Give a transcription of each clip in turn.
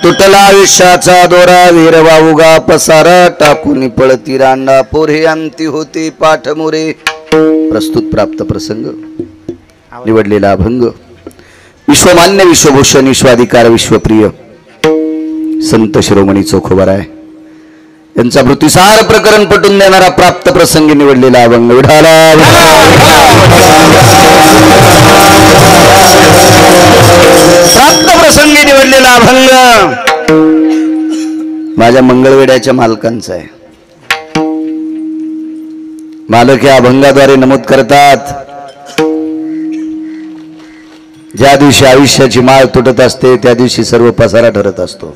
तुटला आयुष्याचा दोरा वीरवा उगा पसारा टाकून पळती रांडा पोरे अंती होती पाठमोरे. प्रस्तुत प्राप्त प्रसंग निवडलेला अभंग विश्वमान्य विश्वभूषण विश्वाधिकार विश्वप्रिय संत शिरोमणी चोखोबाराय यांचा मृत्यूसार प्रकरण पटून देणारा प्राप्त प्रसंगी निवडलेला अभंग. विठाला प्राप्त प्रसंगी निवडलेला अभंग माझ्या मंगळवेड्याच्या मालकांचा आहे. मालक या अभंगाद्वारे नमूद करतात, ज्या दिवशी आयुष्याची माळ तुटत असते त्या दिवशी सर्व पसारा ठरत असतो.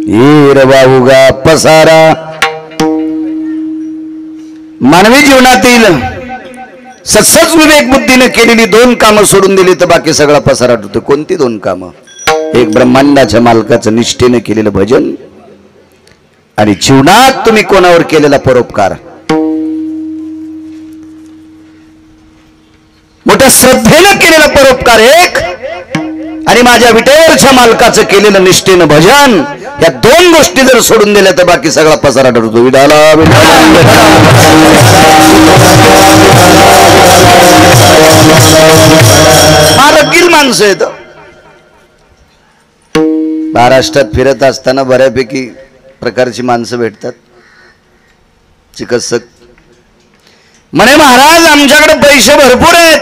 हिरवा उगा पसारा. मानवी जीवनातील सत्सच विवेक बुद्धीने केलेली दोन कामं सोडून दिली तर बाकी सगळा पसारा ठरतो. कोणती दोन कामं? एक ब्रह्मांडाच्या मालकाचं निष्ठेने केलेलं भजन आणि जीवनात तुम्ही कोणावर केलेला परोपकार. मोठ्या श्रद्धेने केलेला परोपकार एक आणि माझ्या विटेवरच्या मालकाचं केलेलं निष्ठेनं भजन, या दोन गोष्टी जर सोडून दिल्या तर बाकी सगळा पसारा ठरतो. विडाला मारकील माणसं आहेत. महाराष्ट्रात फिरत असताना बऱ्यापैकी प्रकारची माणसं भेटतात. चिकित्सक म्हणे महाराज आमच्याकडे पैसे भरपूर आहेत.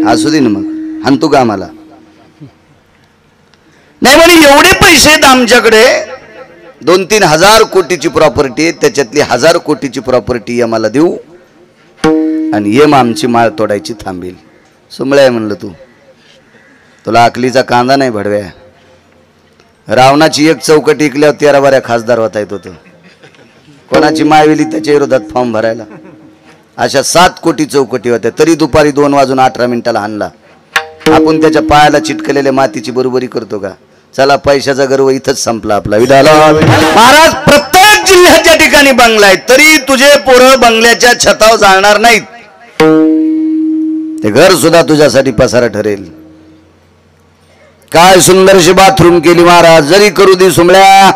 असू दे ना मग, हाणतो का आम्हाला? नाही म्हणे एवढे पैसे आहेत आमच्याकडे, 2-3 हजार कोटीची प्रॉपर्टी आहे, त्याच्यातली 1000 कोटीची प्रॉपर्टी आम्हाला देऊ आणि ये मग आमची माळ तोडायची थांबेल. सुमळे आहे म्हणलं तू, तुला अकलीचा कांदा नाही भडव्या. रावणाची एक चौकट ऐकल्यावर 13 खासदार होता येत होतं. कोणाची मायवेली त्याच्या विरोधात फॉर्म भरायला. अशा 7 कोटी चौकटी होत्या, तरी दुपारी 2:18 हाणला. आपण त्याच्या पायाला चिटकलेल्या मातीची बरोबरी करतो का? चला, पैशाचा गर्व इथंच संपला आपला. विडाला महाराज, प्रत्येक जिल्ह्याच्या ठिकाणी बंगला आहे, तरी तुझे पोरं बंगल्याच्या छतावर जाणार नाहीत. ते घर सुद्धा तुझ्यासाठी पसारा ठरेल. काय सुंदरशी बाथरूम केली महाराज, जरी करू दे सुमळ्या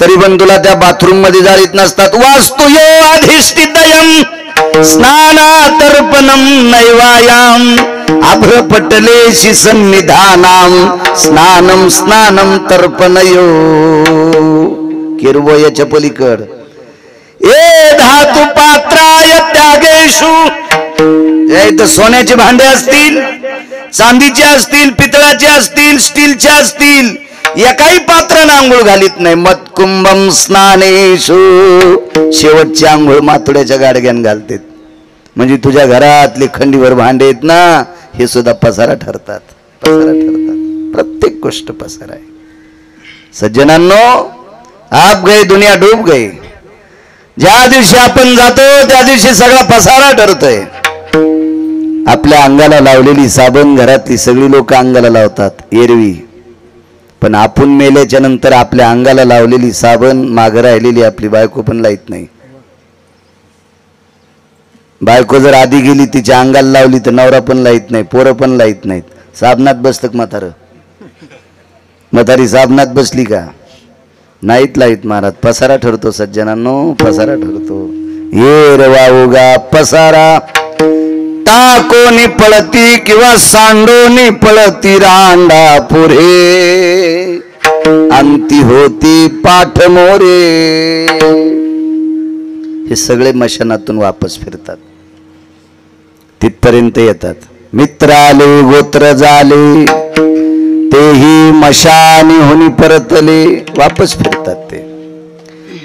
तरी पण तुला त्या बाथरूम मध्ये जाळीत नसतात. वास्तु यो अधिष्ठितयं स्नानातर्पणं नैवायाम अभ्रपटलेशी सन्निधानाम स्नानं स्नानं तर्पणयो. किरवयाच्या पलीकड ए धातु पात्राय त्यागेषु. इथं सोन्याचे भांडे असतील, चांदीचे असतील, पितळाचे असतील, स्टीलचे असतील, एकाही पात्रानं आंघोळ घालीत नाही. मत्कुंभम स्नानेषु. शेवटची आंघोळ मातुड्याच्या गाडग्यान घालतात. म्हणजे तुझ्या घरातले खंडीवर भांडे आहेत ना, हे सुद्धा पसारा ठरतात. पसारा ठरतात. प्रत्येक गोष्ट पसारा आहे. सज्जनांनो, आप गए दुनिया डूब गई. ज्या दिवशी आपण जातो त्या दिवशी सगळा पसारा ठरतोय. आपल्या अंगाला लावलेली साबण घरातली सगळी लोक अंगाला लावतात एरवी, पण आपण मेल्याच्या नंतर आपल्या अंगाला लावलेली साबण मागं राहिलेली आपली बायको पण लाईत नाही. बायको जर आधी गेली तिच्या अंगाला लावली तर नवरा पण लाईत नाही, पोरं पण लाईत नाहीत. साबणात बसतक म्हातारी साबणात बसली का? नाहीत लाईत महाराज. पसारा ठरतो सज्जनांनो, पसारा ठरतो. ये रवा उगा पसारा. टाकोनी पळती किंवा सांडोनी पळती रांडा पुरे अंती होती पाठमोरे. हे सगळे मशानातून वापस फिरतात, तिथपर्यंत येतात. मित्र आले गोत्र झाले तेही मशानी होनी परतले, वापस फिरतात ते.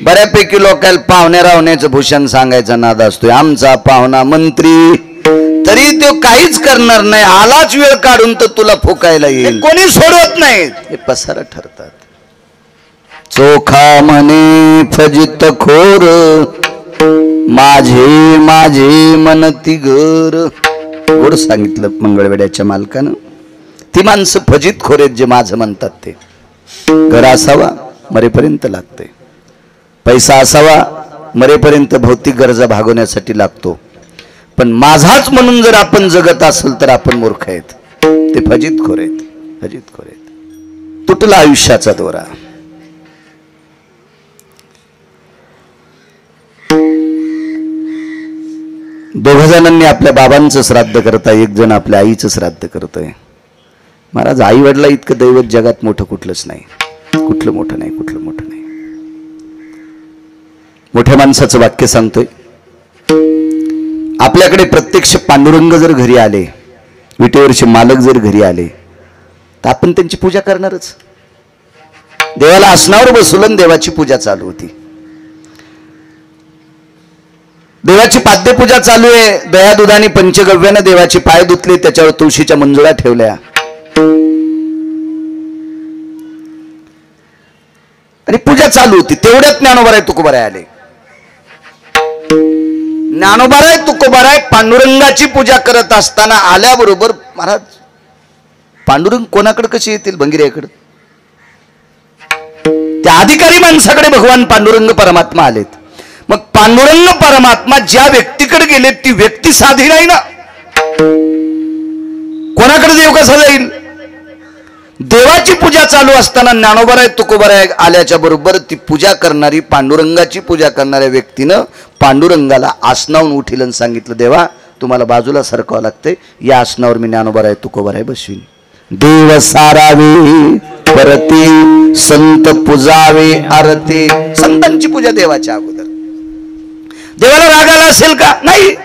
बऱ्यापैकी लोकांना पाहुण्या रावण्याचं भूषण सांगायचा नाद असतोय. आमचा पाहुणा मंत्री, तरी तो काहीच करणार नाही. आलाच वेळ काढून तर तुला फुकायला येईल, कोणी सोडवत नाही. हे पसारा ठरतात. चोखा म्हणे फजित खोर माझे माझे मनती घर. गोड सांगितलं मंगळवेड्याच्या मालकानं. ती माणसं फजित खोर आहेत जे माझं म्हणतात ते. घर असावा मरेपर्यंत लागते, पैसा असावा मरेपर्यंत भौतिक गरजा भागवण्यासाठी लागतो, पण माझाच म्हणून जर आपण जगत असेल तर आपण मूर्ख आहेत. ते फजित खोर आहेत, फजित खोर आहेत. तुटला आयुष्याचा दोरा. दोघ जणांनी आपल्या बाबांचं श्राद्ध करताय, एक जण आपल्या आईचं श्राद्ध करतोय. महाराज, आई वडिला इतकं दैवत जगात मोठं कुठलंच नाही. कुठलं मोठं नाही, कुठलं मोठं नाही. मोठ्या माणसाचं वाक्य सांगतोय, आपल्याकडे प्रत्यक्ष पांडुरंग जर घरी आले, विटेवरचे मालक जर घरी आले, तर आपण त्यांची पूजा करणारच. देवाला आसनावर बसवलं, देवाची पूजा चालू होती. देवाची पाद्यपूजा चालू आहे. दया दुधाने पंचगव्यानं देवाचे पाय धुतले, त्याच्यावर तुळशीच्या मंजुळा ठेवल्या आणि पूजा चालू होती. तेवढ्यात ज्ञानोबाराय तुकोबाराय आले. ज्ञानोबाराय तुकोबाराय पांडुरंगाची पूजा करत असताना आल्याबरोबर, महाराज पांडुरंग कोणाकडे कसे येतील? भंगिऱ्याकडे. त्या अधिकारी माणसाकडे भगवान पांडुरंग परमात्मा आलेत. मग पांडुरंग परमात्मा ज्या व्यक्तीकडे गेले ती व्यक्ती साधी नाही ना. कोणाकडे देव कसा जाईल? देवाची पूजा चालू असताना ज्ञानोबाराय तुकोबाराय आल्याच्या बरोबर ती पूजा करणारी, पांडुरंगाची पूजा करणाऱ्या व्यक्तीनं पांडुरंगाला आसनावून उठीलं, सांगितलं, देवा तुम्हाला बाजूला सरकावं लागतंय, या आसनावर मी ज्ञानोबाराय तुकोबाराय बसवीन. देव सारावे परती, संत पूजावे आरती. संतांची पूजा देवाच्या अगोदर. देवाला राग आला असेल का? नाही.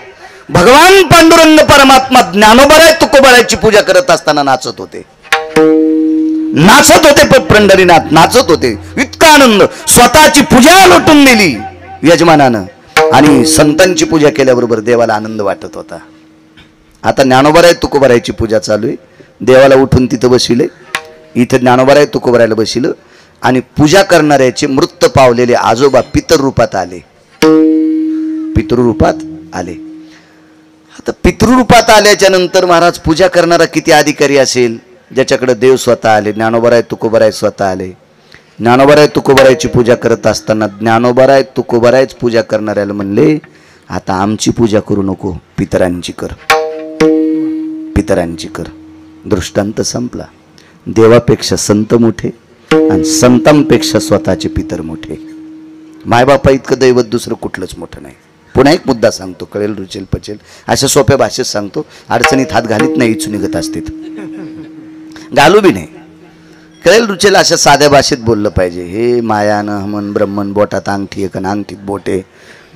भगवान पांडुरंग परमात्मा ज्ञानोबाराय तुकोबारायची पूजा करत असताना नाचत होते. नाचत होते. पंढरीनाथ नाचत होते. इतका आनंद. स्वतःची पूजा लोटून दिली यजमानानं आणि संतांची पूजा केल्याबरोबर देवाला आनंद वाटत होता. आता ज्ञानोबाराय तुकोबारायची पूजा चालू आहे. देवाला उठून तिथं बसविले. इथं ज्ञानोबाराय तुकोबारायला बसविलं आणि पूजा करणाऱ्याचे मृत पावलेले आजोबा पितर रूपात आले. पितृरूपात आले. आता पितृरूपात आल्याच्या नंतर महाराज, पूजा करणारा किती अधिकारी असेल, ज्याच्याकडे देव स्वतः आले. ज्ञानोबाराय तुकोबाराय स्वतः आले. ज्ञानोबाराय तुकोबारायची पूजा करत असताना ज्ञानोबाराय तुकोबारायच पूजा करणाऱ्याला म्हणले, आता आमची पूजा करू नको, पितरांची कर, पितरांची कर. दृष्टांत संपला. देवापेक्षा संत मोठे आणि संतांपेक्षा स्वतःचे पितर मोठे. मायबापा इतकं दैवत दुसरं कुठलंच मोठं नाही. पुन्हा एक मुद्दा सांगतो, कळेल रुचेल पचेल अशा सोप्या भाषेत सांगतो. अडचणीत हात घालीत नाही, इचू निघत असतील, घालू बी नाही. कळेल रुचेल अशा साध्या भाषेत बोललं पाहिजे. हे मायानं हमन ब्रह्मन, बोटात अंगठी आहे का अंगठीत बोट आहे,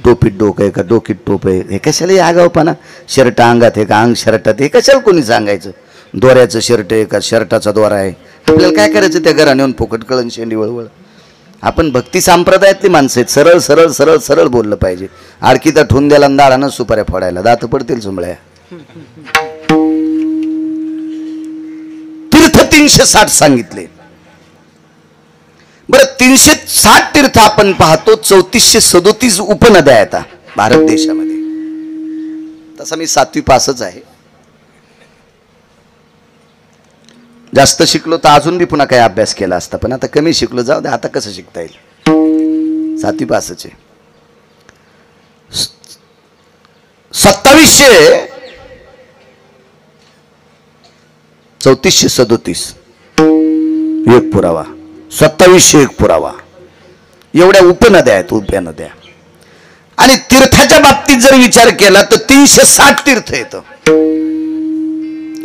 टोपीत डोकं आहे का डोकीत टोप आहे, हे कशाला हे आगावपणा? शर्ट अंगात आहे का अंग शर्टात, हे कशाला कोणी सांगायचं? दोऱ्याचं शर्ट आहे का शर्टाचा दोरा आहे? आपल्याला काय करायचं त्या घराने येऊन फुकट कळण शेंडी वळवळ. आपण भक्ती संप्रदायातली माणसं आहेत. सरळ सरळ सरळ सरळ बोललं पाहिजे. आडकीचा ठेवून द्यायला दाळानं सुपाऱ्या फोडायला दात पडतील सुंबळ्या. तीर्थ 360 सांगितले. बरं, 360 तीर्थ आपण पाहतो. 3437 उपनद्या आहेत भारत देशामध्ये. तसा मी 7वी पासच आहे. जास्त शिकलो तर अजून बी पुन्हा काही अभ्यास केला असता, पण आता कमी शिकलो, जाऊ दे, आता कसं शिकता येईल. 7वी पासच आहे. 3437 एक पुरावा, 2701 पुरावा. एवढ्या उपनद्या आहेत, उभ्या नद्या. आणि तीर्थाच्या बाबतीत जर विचार केला तर 360 तीर्थ येतं.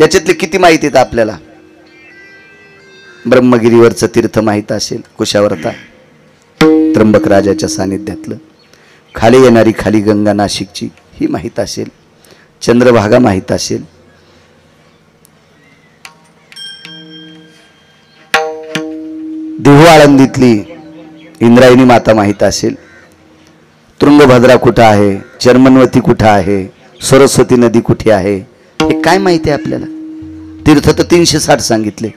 याच्यातले किती माहिती आहेत आपल्याला? ब्रह्मगिरीवरचं तीर्थ माहित असेल, कुशावर्ता त्र्यंबक राजाच्या सानिध्यातलं. खाली येणारी खाली गंगा नाशिकची ही माहित असेल. चंद्रभागा माहित असेल. देहू आळंदीतली इंद्रायणी माता माहित असेल. तुंगभद्रा कुठं आहे, चर्मनवती कुठं आहे, सरस्वती नदी कुठे आहे, हे काय माहिती आहे आपल्याला? तीर्थ तर 360 सांगितले.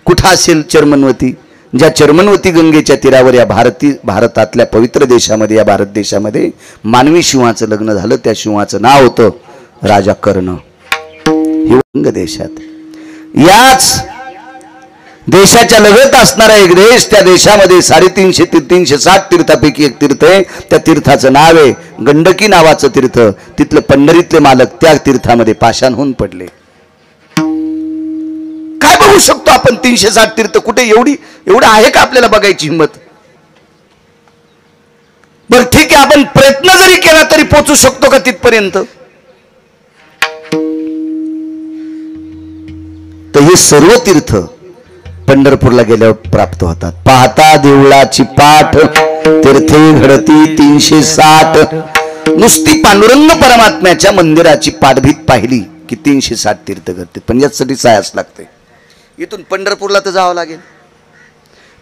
कुठं असेल चर्मनवती? ज्या चर्मनवती गंगेच्या तीरावर या भारतातल्या पवित्र देशामध्ये, या भारत देशामध्ये मानवी शिवाचं लग्न झालं. त्या शिवाचं नाव होतं राजा कर्ण. हे वंग देशात. याच देशाच्या लगत असणारा एक देश, त्या देशामध्ये 350 ते 360 तीर्थापैकी एक तीर्थ आहे. त्या तीर्थाचं नाव आहे गंडकी नावाचं तीर्थ. तिथले पंढरीतले मालक त्या तीर्थामध्ये पाषाण होऊन पडले. काय बघून पाहू शकतो आपण 360 तीर्थ कुठे एवढं आहे का आपल्याला बघायची हिंमत? बर ठीक आहे, आपण प्रयत्न जरी केला तरी पोहोचू शकतो का तिथपर्यंत? तर हे सर्व तीर्थ पंढरपूरला गेल्यावर प्राप्त होतात. पाहता देवळाची पाठ तीर्थे घडती 360. नुसती पांडुरंग परमात्म्याच्या मंदिराची पाठभीत पाहिली की 360 तीर्थ घडते. पण यासाठी सायास लागते. इथून पंढरपूरला तर जावं लागेल.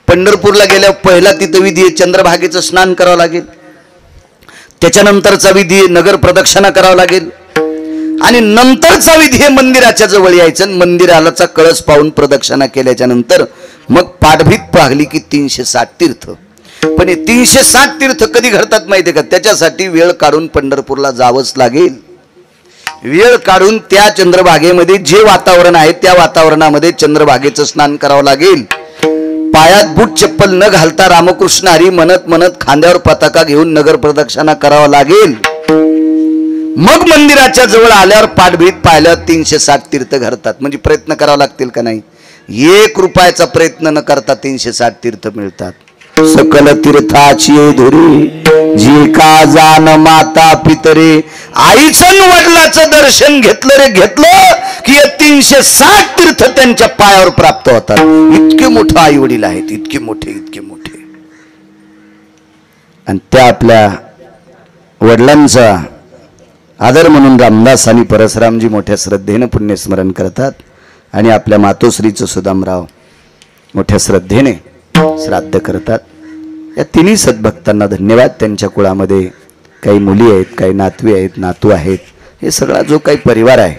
पंढरपूरला गेल्यावर पहिला तिथं विधी आहे चंद्रभागेचं स्नान करावं लागेल. त्याच्यानंतरचा विधी आहे नगर प्रदक्षिणा करावं लागेल. आणि नंतरचा विधी आहे मंदिराच्या जवळ यायचं. मंदिरालाचा कळस पाहून प्रदक्षिणा केल्याच्या नंतर मग पाठभीत पाहिली की 360 तीर्थ. पण हे 360 तीर्थ कधी घडतात माहितीये का? त्याच्यासाठी वेळ काढून पंढरपूरला जावंच लागेल. वेळ काढून त्या चंद्रभागेमध्ये जे वातावरण आहे त्या वातावरणामध्ये चंद्रभागेचं स्नान करावं लागेल. पायात बूट चप्पल न घालता रामकृष्ण हरी म्हणत म्हणत खांद्यावर पताका घेऊन नगर प्रदक्षिणा करावं लागेल. मग मंदिराच्या जवळ आल्यावर पाठभीत पाहिल्यावर 360 तीर्थ घडतात. म्हणजे प्रयत्न करावा लागतील का नाही? 1 रुपयाचा प्रयत्न न करता 360 तीर्थ मिळतात. सकल तीर्थाची धुरी जी का जाण माता पितरे. आईचं वडिलाचं दर्शन घेतलं रे घेतलं की 360 तीर्थ त्यांच्या पायावर प्राप्त होतात. इतके मोठे आई वडील आहेत, इतके मोठे. आणि त्या आपल्या वडिलांचा आदर म्हणून रामदास आणि परसरामजी मोठ्या श्रद्धेने पुण्यस्मरण करतात. आणि आपल्या मातोश्रीचं सुदामराव मोठ्या श्रद्धेने श्राद्ध करतात. या तिन्ही सद्भक्तांना धन्यवाद. त्यांच्या कुळामध्ये काही मुली आहेत, काही नातवी आहेत, नातू आहेत. हे सगळा जो काही परिवार आहे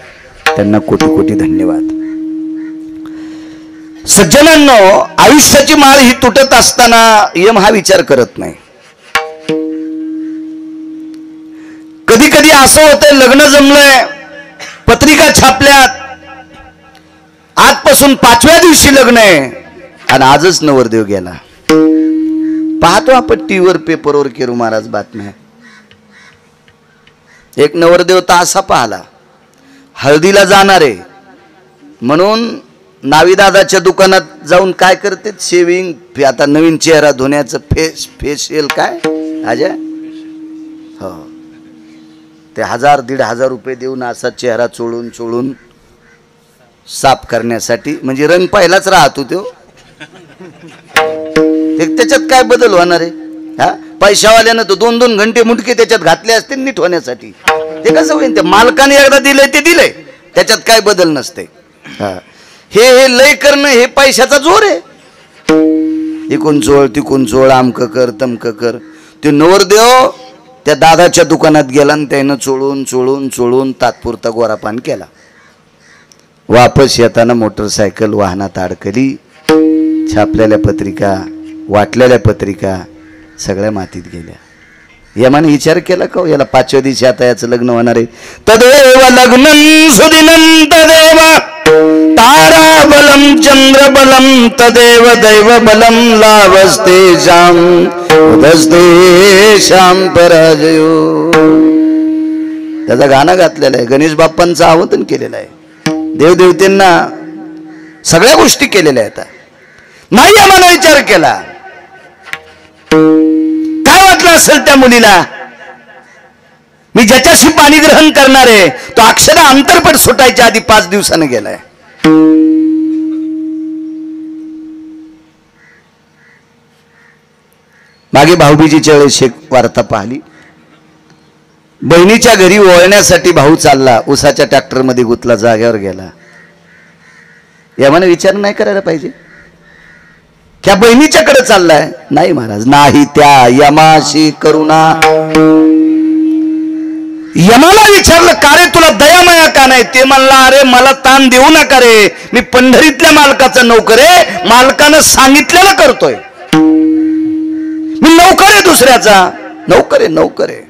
त्यांना कोटी कोटी धन्यवाद. सज्जनांनो, आयुष्याची माळ ही तुटत असताना यम हा विचार करत नाही. कधी कधी असं होतंय, लग्न जमलंय, पत्रिका छापल्यात, आजपासून 5व्या दिवशी लग्न आहे आणि आजच नवरदेव गेला. पाहतो आपण टीव्हीवर पेपरवर केरू महाराज बातम्या. एक नवरदेव तर असा पाहला, हळदीला जाणार आहे म्हणून नावीदादाच्या दुकानात जाऊन काय करते, शेविंग, आता नवीन चेहरा धुण्याचं फेशियल काय अजय, हो ते 1000-1500 रुपये देऊन असा चेहरा चोळून साफ करण्यासाठी. म्हणजे रंग पहिलाच राहतो तो, त्याच्यात काय बदल होणार आहे? हा, पैशावाल्यानं तो 2-2 घंटे मुटके त्याच्यात घातले असते नीट होण्यासाठी. ते कसं होईल? त्या मालकाने एकदा दिलंय ते दिलंय, त्याच्यात काय बदल नसते. हा, हे लय करणं हे पैशाचा जोर आहे. इकून चोळ तिकून चोळ, आमक कर तमक कर. ते नवरदेव त्या दादाच्या दुकानात गेला आणि त्यानं चोळून तात्पुरता गोरापान केला. वापस येताना मोटरसायकल वाहनात अडकली. छापलेल्या पत्रिका, वाटलेल्या पत्रिका सगळ्या मातीत गेल्या. यमाने विचार केला का याला 5व्या दिवशी आता याचं लग्न होणार आहे. तदेव लग्नं सुदिनं तदेव ताराबलं चंद्रबलं तदेव दैवबलं लाभस्तेषां उदस्तेषां पराजयो. त्याचा गाणं घातलेला आहे, गणेश बाप्पांचं आवाहन केलेलं आहे, देवदेवतेंना सगळ्या गोष्टी केलेल्या आहेत. नाही आम्हाला विचार केला. काय वाटलं असेल त्या मुलीला, मी ज्याच्याशी पाणी ग्रहण करणार आहे तो अक्षरा अंतरपट सुटायच्या आधी 5 दिवसाने गेलाय. मागे भाऊबीजीच्या वेळेस एक वार्ता पाहिली. बहिणीच्या घरी वळण्यासाठी भाऊ चालला, उसाच्या ट्रॅक्टरमध्ये गुतला, जाग्यावर गेला. यामाने विचार नाही करायला पाहिजे? क्या बहिणीच्याकडे चाललाय? नाही महाराज, नाही त्या यमाशी करुणा. यमाला विचारलं का रे तुला दयामाया का नाही? ते म्हणला अरे मला ताण देऊ नका रे, मी पंढरीतल्या मालकाचा नोकर आहे, मालकानं सांगितलेलं करतोय, मी नोकर आहे दुसऱ्याचा, नोकर आहे.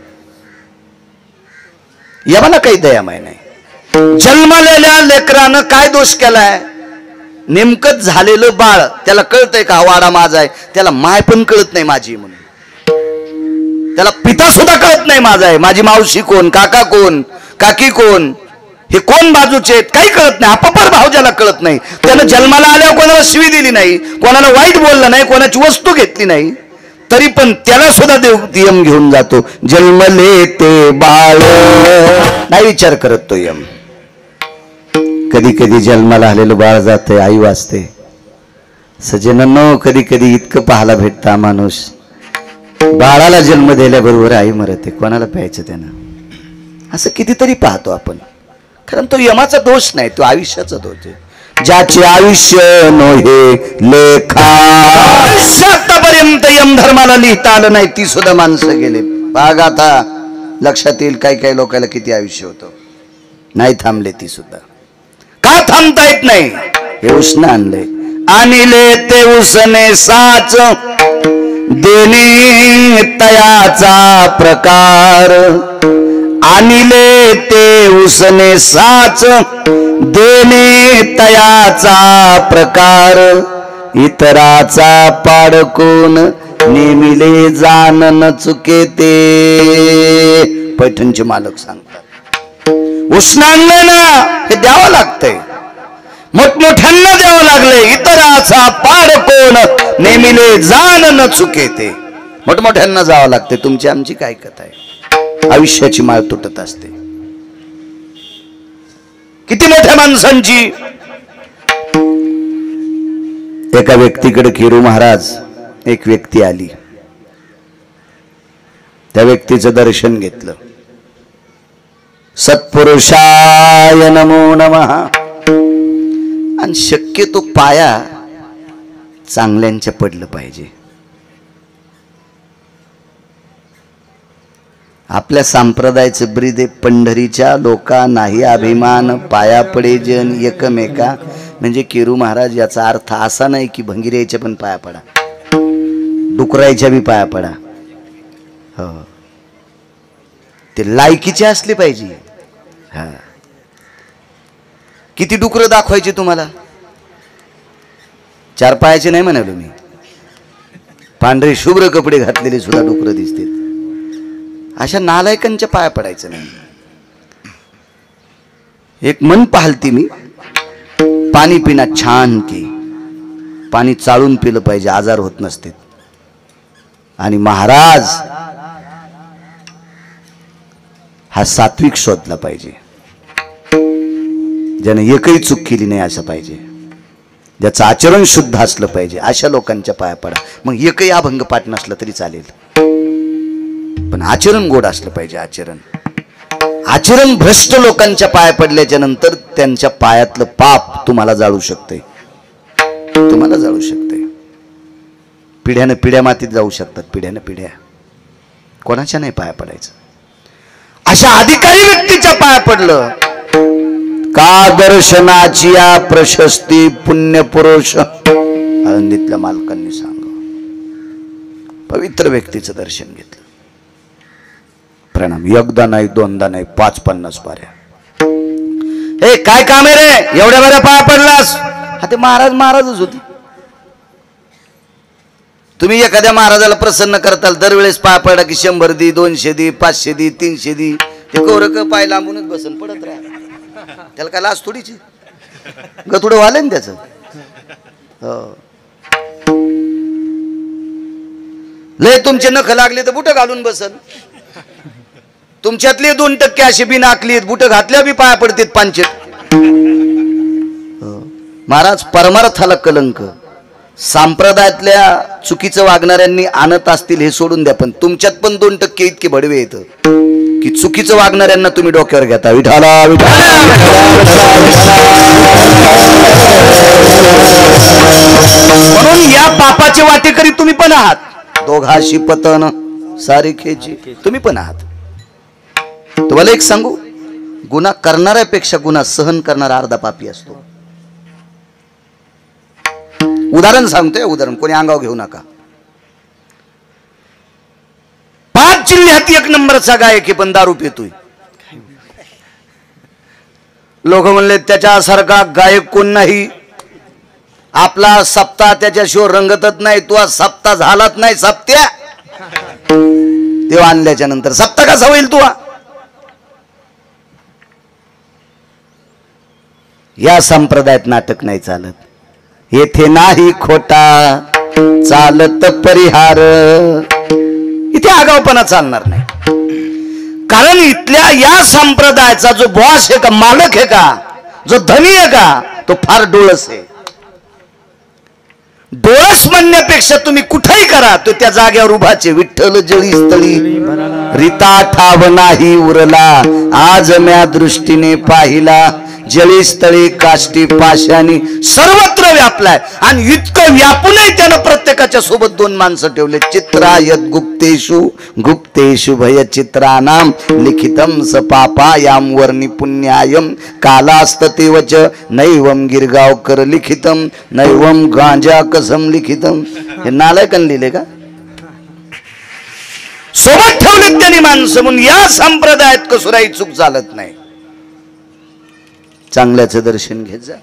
यमाला काही दयामाय नाही. जन्मलेल्या लेकरानं काय दोष केलाय? नेमकंच झालेलं बाळ त्याला कळतंय का वाडा माझा आहे? त्याला माय पण कळत नाही माझी म्हणून, त्याला पिता सुद्धा कळत नाही माझा आहे. माझी मावशी कोण, काका कोण, काकी कोण, हे कोण बाजूचे आहेत काही कळत नाही. अपपर भाव ज्याला कळत नाही, त्यानं जन्माला आल्यावर कोणाला शिवी दिली नाही, कोणाला वाईट बोललं नाही, कोणाची वस्तू घेतली नाही, तरी पण त्याला सुद्धा देव यम घेऊन जातो. जन्मले ते बाळ नाही विचार करत तो यम. कधी कधी जन्माला आलेलं बाळ जाते, आई वाचते. सज्जनांनो, कधी कधी इतकं पाहायला भेटता माणूस बाळाला जन्म दिल्याबरोबर आई मरते, कोणाला प्यायचं त्यानं, असं कितीतरी पाहतो आपण. कारण तो यमाचा दोष नाही, तो आयुष्याचा दोष आहे. ज्याचे आयुष्य नोहे लेखा, आतापर्यंत यम धर्माला लिहिता आलं नाही ती सुद्धा माणसं गेले. बाग आता लक्षात येईल काही काही लोकांना किती आयुष्य होतं, नाही थांबले ती सुद्धा. का थांबता येत नाही? हे उष्ण आणले. आणले ते उसने साच देणे तयाचा प्रकार, आणले ते उसने साच देणे तयाचा प्रकार, इतराचा पाडकोन नेमिले जाण न चुके ते. पैठणचे मालक सांगतात उष्णांना हे द्यावं लागतंय, मोठमोठ्यांना द्यावं लागले. इतराचा पाडकोन नेमिले जाण न चुके ते. मोठमोठ्यांना जावं लागते. तुमची आमची काय कथा आहे? आयुष्याची माळ तुटत असते. किती मोठ्या माणसांची. एका व्यक्तीकडे किरू महाराज, एक व्यक्ती आली, त्या व्यक्तीचं दर्शन घेतलं. सत्पुरुषाय नमो नमः. आणि शक्यतो पाया चांगल्यांच्या पडलं पाहिजे. आपल्या संप्रदायाचं ब्रीद आहे, पंढरीच्या लोका नाही अभिमान, पाया पडे जन एकमेका. म्हणजे केरू महाराज याचा अर्थ असा नाही की भंगिऱ्याच्या पण पाया पडा, डुकरायच्या बी पाया पडा. हो, ते लायकीचे असले पाहिजे. हा, किती डुकरं दाखवायचे तुम्हाला? 4 पायाचे नाही म्हणालो मी, पांढरे शुभ्र कपडे घातलेले सुद्धा डुकरं दिसते. अशा नालायकांच्या पाया पडायचं नाही. एक मन पाहलती मी, पाणी पिना छान की पाणी चाळून पिलं पाहिजे, आजार होत नसते. आणि महाराज हा सात्विक शोधला पाहिजे, ज्याने एकही चूक केली नाही असं पाहिजे, ज्याचं आचरण शुद्ध असलं पाहिजे, अशा लोकांच्या पाया पडा. मग एकही अभंग पाठ नसलं तरी चालेल, पण आचरण गोड असलं पाहिजे. आचरण भ्रष्ट लोकांच्या पाया पडल्याच्या नंतर त्यांच्या पायातलं पाप तुम्हाला जाळू शकते, तुम्हाला जाळू शकते. पिढ्यानं पिढ्या मातीत जाऊ शकतात, पिढ्यानं पिढ्या. कोणाच्या नाही पाया पडायचं. अशा अधिकारी व्यक्तीच्या पाया पडलं का दर्शनाची या प्रशस्ती पुण्य पुरुष. आळंदीतल्या मालकांनी सांग, पवित्र व्यक्तीचं दर्शन घेतलं. प्रणाम. एकदा नाही, दोनदा नाही, 5-50 पाऱ्या. हे काय काम आहे रे, एवढ्या बऱ्या पाया पडलास? हा, ते महाराजच होते. तुम्ही एखाद्या महाराजाला प्रसन्न करताल, दरवेळेस पाया पडला की 100 दी, 200 दी, 500 दी, 300 दी. ते कोरक पाय लांबूनच बसन पडत राहा. त्याला काय लाज थोडीची, गथुडं व्हालंय ना त्याचं. हो, लय तुमचे नख लागले तर बुट घालून बसल. तुमच्यातले 2% असे बी नाकलीत, बुट घातल्या बी पाया पडतात 5. महाराज परमार्थाला कलंक. संप्रदायातल्या चुकीचं वागणाऱ्यांनी आणत असतील हे सोडून द्या, पण तुमच्यात पण 2% इतके भडवे येतं की चुकीचं वागणाऱ्यांना तुम्ही डोक्यावर घेता. विठाला म्हणून या पापाचे वाटेकरी तुम्ही पण आहात. दोघाशी पतन सारिखेची तुम्ही पण आहात. तुम्हाला एक सांगू, गुन्हा करणाऱ्यापेक्षा गुन्हा सहन करणारा अर्धा पापी असतो. उदाहरण सांगतोय, उदाहरण कोणी अंगावर घेऊ नका. 5 जिल्ह्यात 1 नंबरचा गायक आहे, पण दारू पितोय. लोक म्हणले त्याच्यासारखा गायक कोण नाही. आपला सप्ताह त्याच्याशिवाय रंगतच नाही. तो सप्ताह झालाच नाही. सप्त्या तेव्हा आणल्याच्या नंतर सप्ताह कसा होईल? तू या संप्रदायात नाटक नाही चालत. येथे नाही खोटा चालत परिहार. इथे आगाऊपणा चालणार नाही. कारण इथल्या या संप्रदायाचा जो बॉस आहे का, मालक आहे का, जो धनी आहे का, तो फार डोळस आहे. डोळस म्हणण्यापेक्षा तुम्ही कुठेही करा, तो त्या जाग्यावर उभाचे. विठ्ठल जळी स्थळी रीता ठाव नाही उरला, आज म्या दृष्टीने पाहिला. जळी स्थळी काष्टी पाशानी सर्वत्र व्यापलाय. आणि इतकं व्यापूनही त्यानं प्रत्येकाच्या सोबत दोन माणसं ठेवले. चित्रायत गुप्तेषु गुप्तेषु भय चित्रानाम लिखितम स पापायाम वर्णी पुण्यायम कालास्ततेवच नैवम गिरगावकर लिखितम नैवम गांजा कसम लिखितम. हे नालायकांनी लिहिले का? सोबत ठेवलेत त्यांनी माणसं. म्हणून या संप्रदायात कसुराही चूक चालत नाही. चांगल्याचं दर्शन घेत जा.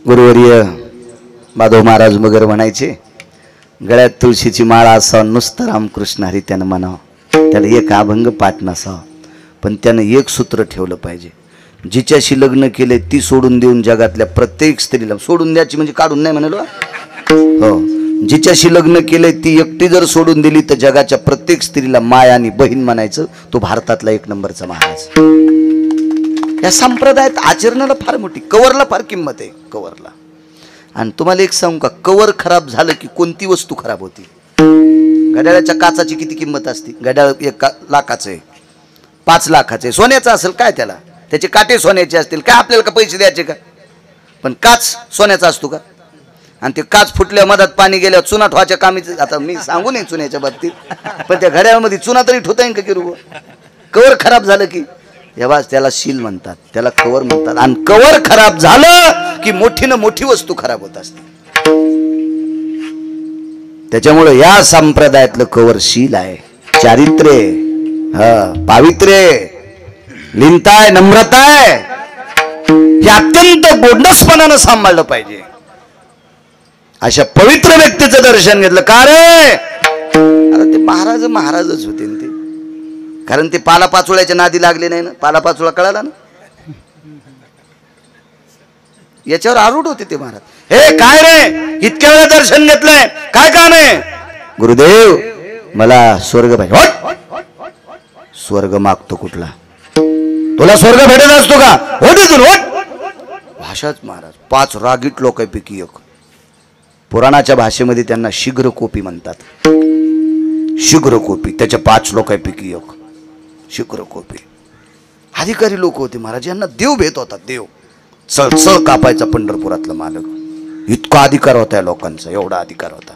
गुरुवर्य माधव महाराज मगर म्हणायचे, गळ्यात तुळशीची माळा असावं, नुसतं रामकृष्ण हरी त्यानं म्हणावं, त्याला एक अभंग पाठ नसावं, पण त्यानं एक सूत्र ठेवलं पाहिजे. जिच्याशी लग्न केले ती सोडून देऊन जगातल्या प्रत्येक स्त्रीला, सोडून द्यायची म्हणजे काढून नाही म्हणालो, हो, जिच्याशी लग्न केले ती एकटी जर सोडून दिली तर जगाच्या प्रत्येक स्त्रीला माय आणि बहीण म्हणायचं. तो भारतातला एक नंबरचा महाराज. या संप्रदायात आचरणाला फार मोठी, कवरला फार किंमत आहे, कवरला. आणि तुम्हाला एक सांगू का, कवर खराब झालं की कोणती वस्तू खराब होती. घड्याळाच्या काचाची किती किंमत असते? घड्याळ 1 लाखाचं आहे, 5 लाखाचं आहे. सोन्याचं असेल काय, त्याला त्याचे काटे सोन्याचे असतील काय, आपल्याला का पैसे द्यायचे का? पण काच सोन्याचा असतो का? आणि ते काच फुटल्या, मधात पाणी गेल्यावर चुना ठेवायच्या कामीच. आता मी सांगू नये चुन्याच्या बाबतीत, पण त्या घड्याळामध्ये चुना तरी ठेवता येईल का की? कवर खराब झालं की त्याला शील म्हणतात, त्याला कवर म्हणतात. आणि कवर खराब झालं की मोठीनं मोठी वस्तू खराब होत असते. त्याच्यामुळे या संप्रदायातलं कवर शील आहे, चारित्र्य, पावित्र्य, लीनताय, नम्रता आहे. हे अत्यंत गोंडसपणानं सांभाळलं पाहिजे. अशा पवित्र व्यक्तीचं दर्शन घेतलं का रे? अरे ते महाराजच होते ते. कारण ते पालापाचोळ्याच्या नादी लागले नाही ना. पालापाचोळा कळाला ना, याच्यावर आरूढ होते ते महाराज. हे काय रे, इतक्या वेळा दर्शन घेतलंय, काय काम आहे? गुरुदेव मला स्वर्ग पाहिजे. स्वर्ग मागतो कुठला? तुला स्वर्ग भेटत असतो का? भाषाच महाराज 5 रागीट लोकांपैकी एक. पुराणाच्या भाषेमध्ये त्यांना शीघ्रकोपी म्हणतात. शीघ्रकोपी, त्याच्या 5 लोकांपैकी एक शीघ्रकोपी. अधिकारी लोक होते महाराज, यांना देव भेट होता. देव चळ कापायचा पंढरपुरातला मालक. इतका अधिकार होता या लोकांचा, एवढा अधिकार होता.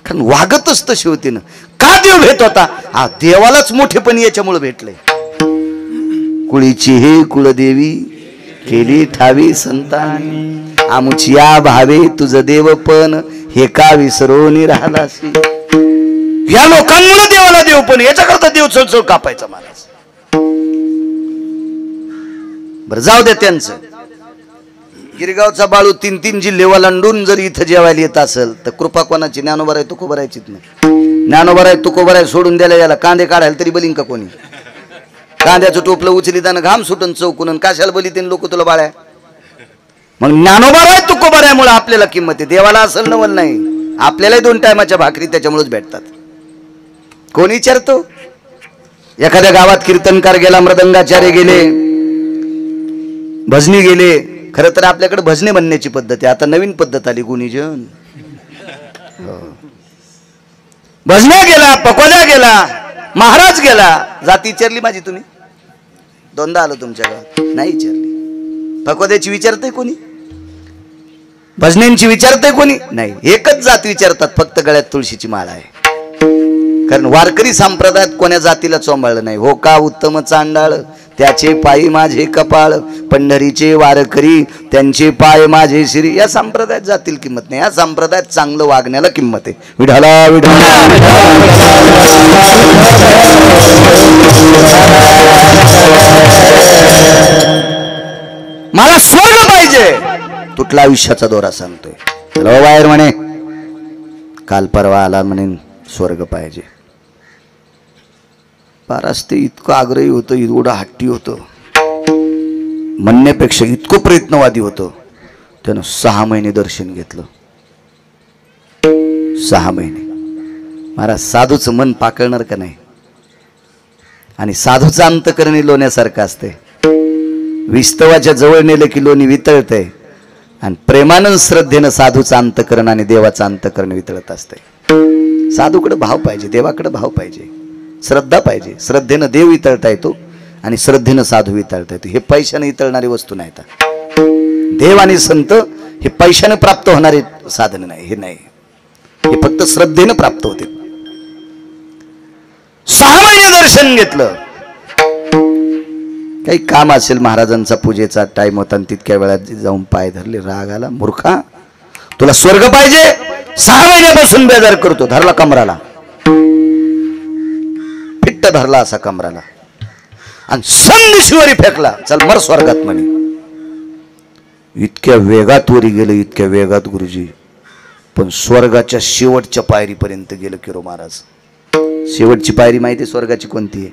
कारण वागतच तसे होते ना. का देव भेट होता? हा, देवालाच मोठेपणी याच्यामुळे भेटले. कुळीची हे कुळदेवी केली ठावी संतानी, आमुची या भावे तुझ देवपण हे का विसरून राहिलासी. या लोकांमुळे देवाला देवपण, याच्याकरता देव चळचळ कापायचा महाराज. बरं जाऊ दे त्यांचं. गिरगावचा बाळू 3 जिल्हे वलांडून जर इथं जेवायला येत असेल तर कृपा कोणाची? ज्ञानोबा आहे तुकोबरायचीच नाही. ज्ञानोबा आहे तुकोबराय सोडून द्यायला याला कांदे काढायला तरी बलिंग का कोणी? कांद्याचं टोपलं उचलीताना घाम सुटून चौकून कशाला बलिते लोक तुला बाळ्या? मग ज्ञानोबा आहे तुकोबरायमुळे आपल्याला किंमत आहे. देवाला असेल नवल नाही, आपल्यालाही 2 टायमाच्या भाकरी त्याच्यामुळेच भेटतात. कोण विचारतो? एखाद्या गावात कीर्तनकार गेला, मृदंगाचार्य गेले, भजनी गेले. खरं तर आपल्याकडे भजने म्हणण्याची पद्धत आहे. आता नवीन पद्धत आली, गुणीजन. भजना गेला, पकोल्या गेला, महाराज गेला. जाती विचारली माझी तुम्ही? 2दा आलो तुमच्या गावात, नाही विचारली. पकोद्याची विचारते कोणी? भजनेंची विचारते कोणी? नाही. एकच जात विचारतात, फक्त गळ्यात तुळशीची माळ आहे. कारण वारकरी संप्रदायात कोण्या जातीला चोंबाळलं नाही. हो का उत्तम चांडाळ त्याचे पायी माझे कपाळ, पंढरीचे वारकरी त्यांचे पाय माझे श्री. या संप्रदायात जातील किंमत नाही. या संप्रदायात चांगलं वागण्याला किंमत आहे. विठाला विठाला मला स्वर्ग पाहिजे. तुटला आयुष्याचा दोरा सांगतोय. चलो बाहेर म्हणे, काल परवा आला म्हणे स्वर्ग पाहिजे. महाराज ते इतकं आग्रही होतं, एवढं हट्टी होतं, म्हणण्यापेक्षा इतकं प्रयत्नवादी होतं. त्यानं 6 महिने दर्शन घेतलं. 6 महिने. महाराज साधूचं मन पाकळणार का नाही? आणि साधूचं अंतकरणी लोण्यासारखं असते. विस्तवाच्या जवळ नेलं की लोणी वितळतंय, आणि प्रेमानं श्रद्धेनं साधूचं अंतकरण आणि देवाचं अंतकरण वितळत असते. साधूकडे भाव पाहिजे, देवाकडे भाव पाहिजे, श्रद्धा पाहिजे. श्रद्धेनं देव वितळता येतो आणि श्रद्धेनं साधू वितळता येतो. हे पैशाने वितळणारी वस्तू नाही. देव आणि संत हे पैशाने प्राप्त होणारे साधन नाही. हे नाही, हे फक्त श्रद्धेनं प्राप्त होते. 6 महिने दर्शन घेतलं. काही काम असेल, महाराजांचा पूजेचा टाइम होता आणि तितक्या वेळात जाऊन पाय धरले. राग आला. मूर्खा, तुला स्वर्ग पाहिजे? 6 महिन्यापासून बेजार करतो. धरला कमराला, फिट्ट धरला असा कमराला, आणि संदेशीवरी फेकला. चल मर स्वर्गात म्हणे. इतक्या वेगात वरी गेलं, इतक्या वेगात गुरुजी, पण स्वर्गाच्या शेवटच्या पायरीपर्यंत गेलं किरो महाराज. शेवटची पायरी माहिती स्वर्गाची कोणती आहे?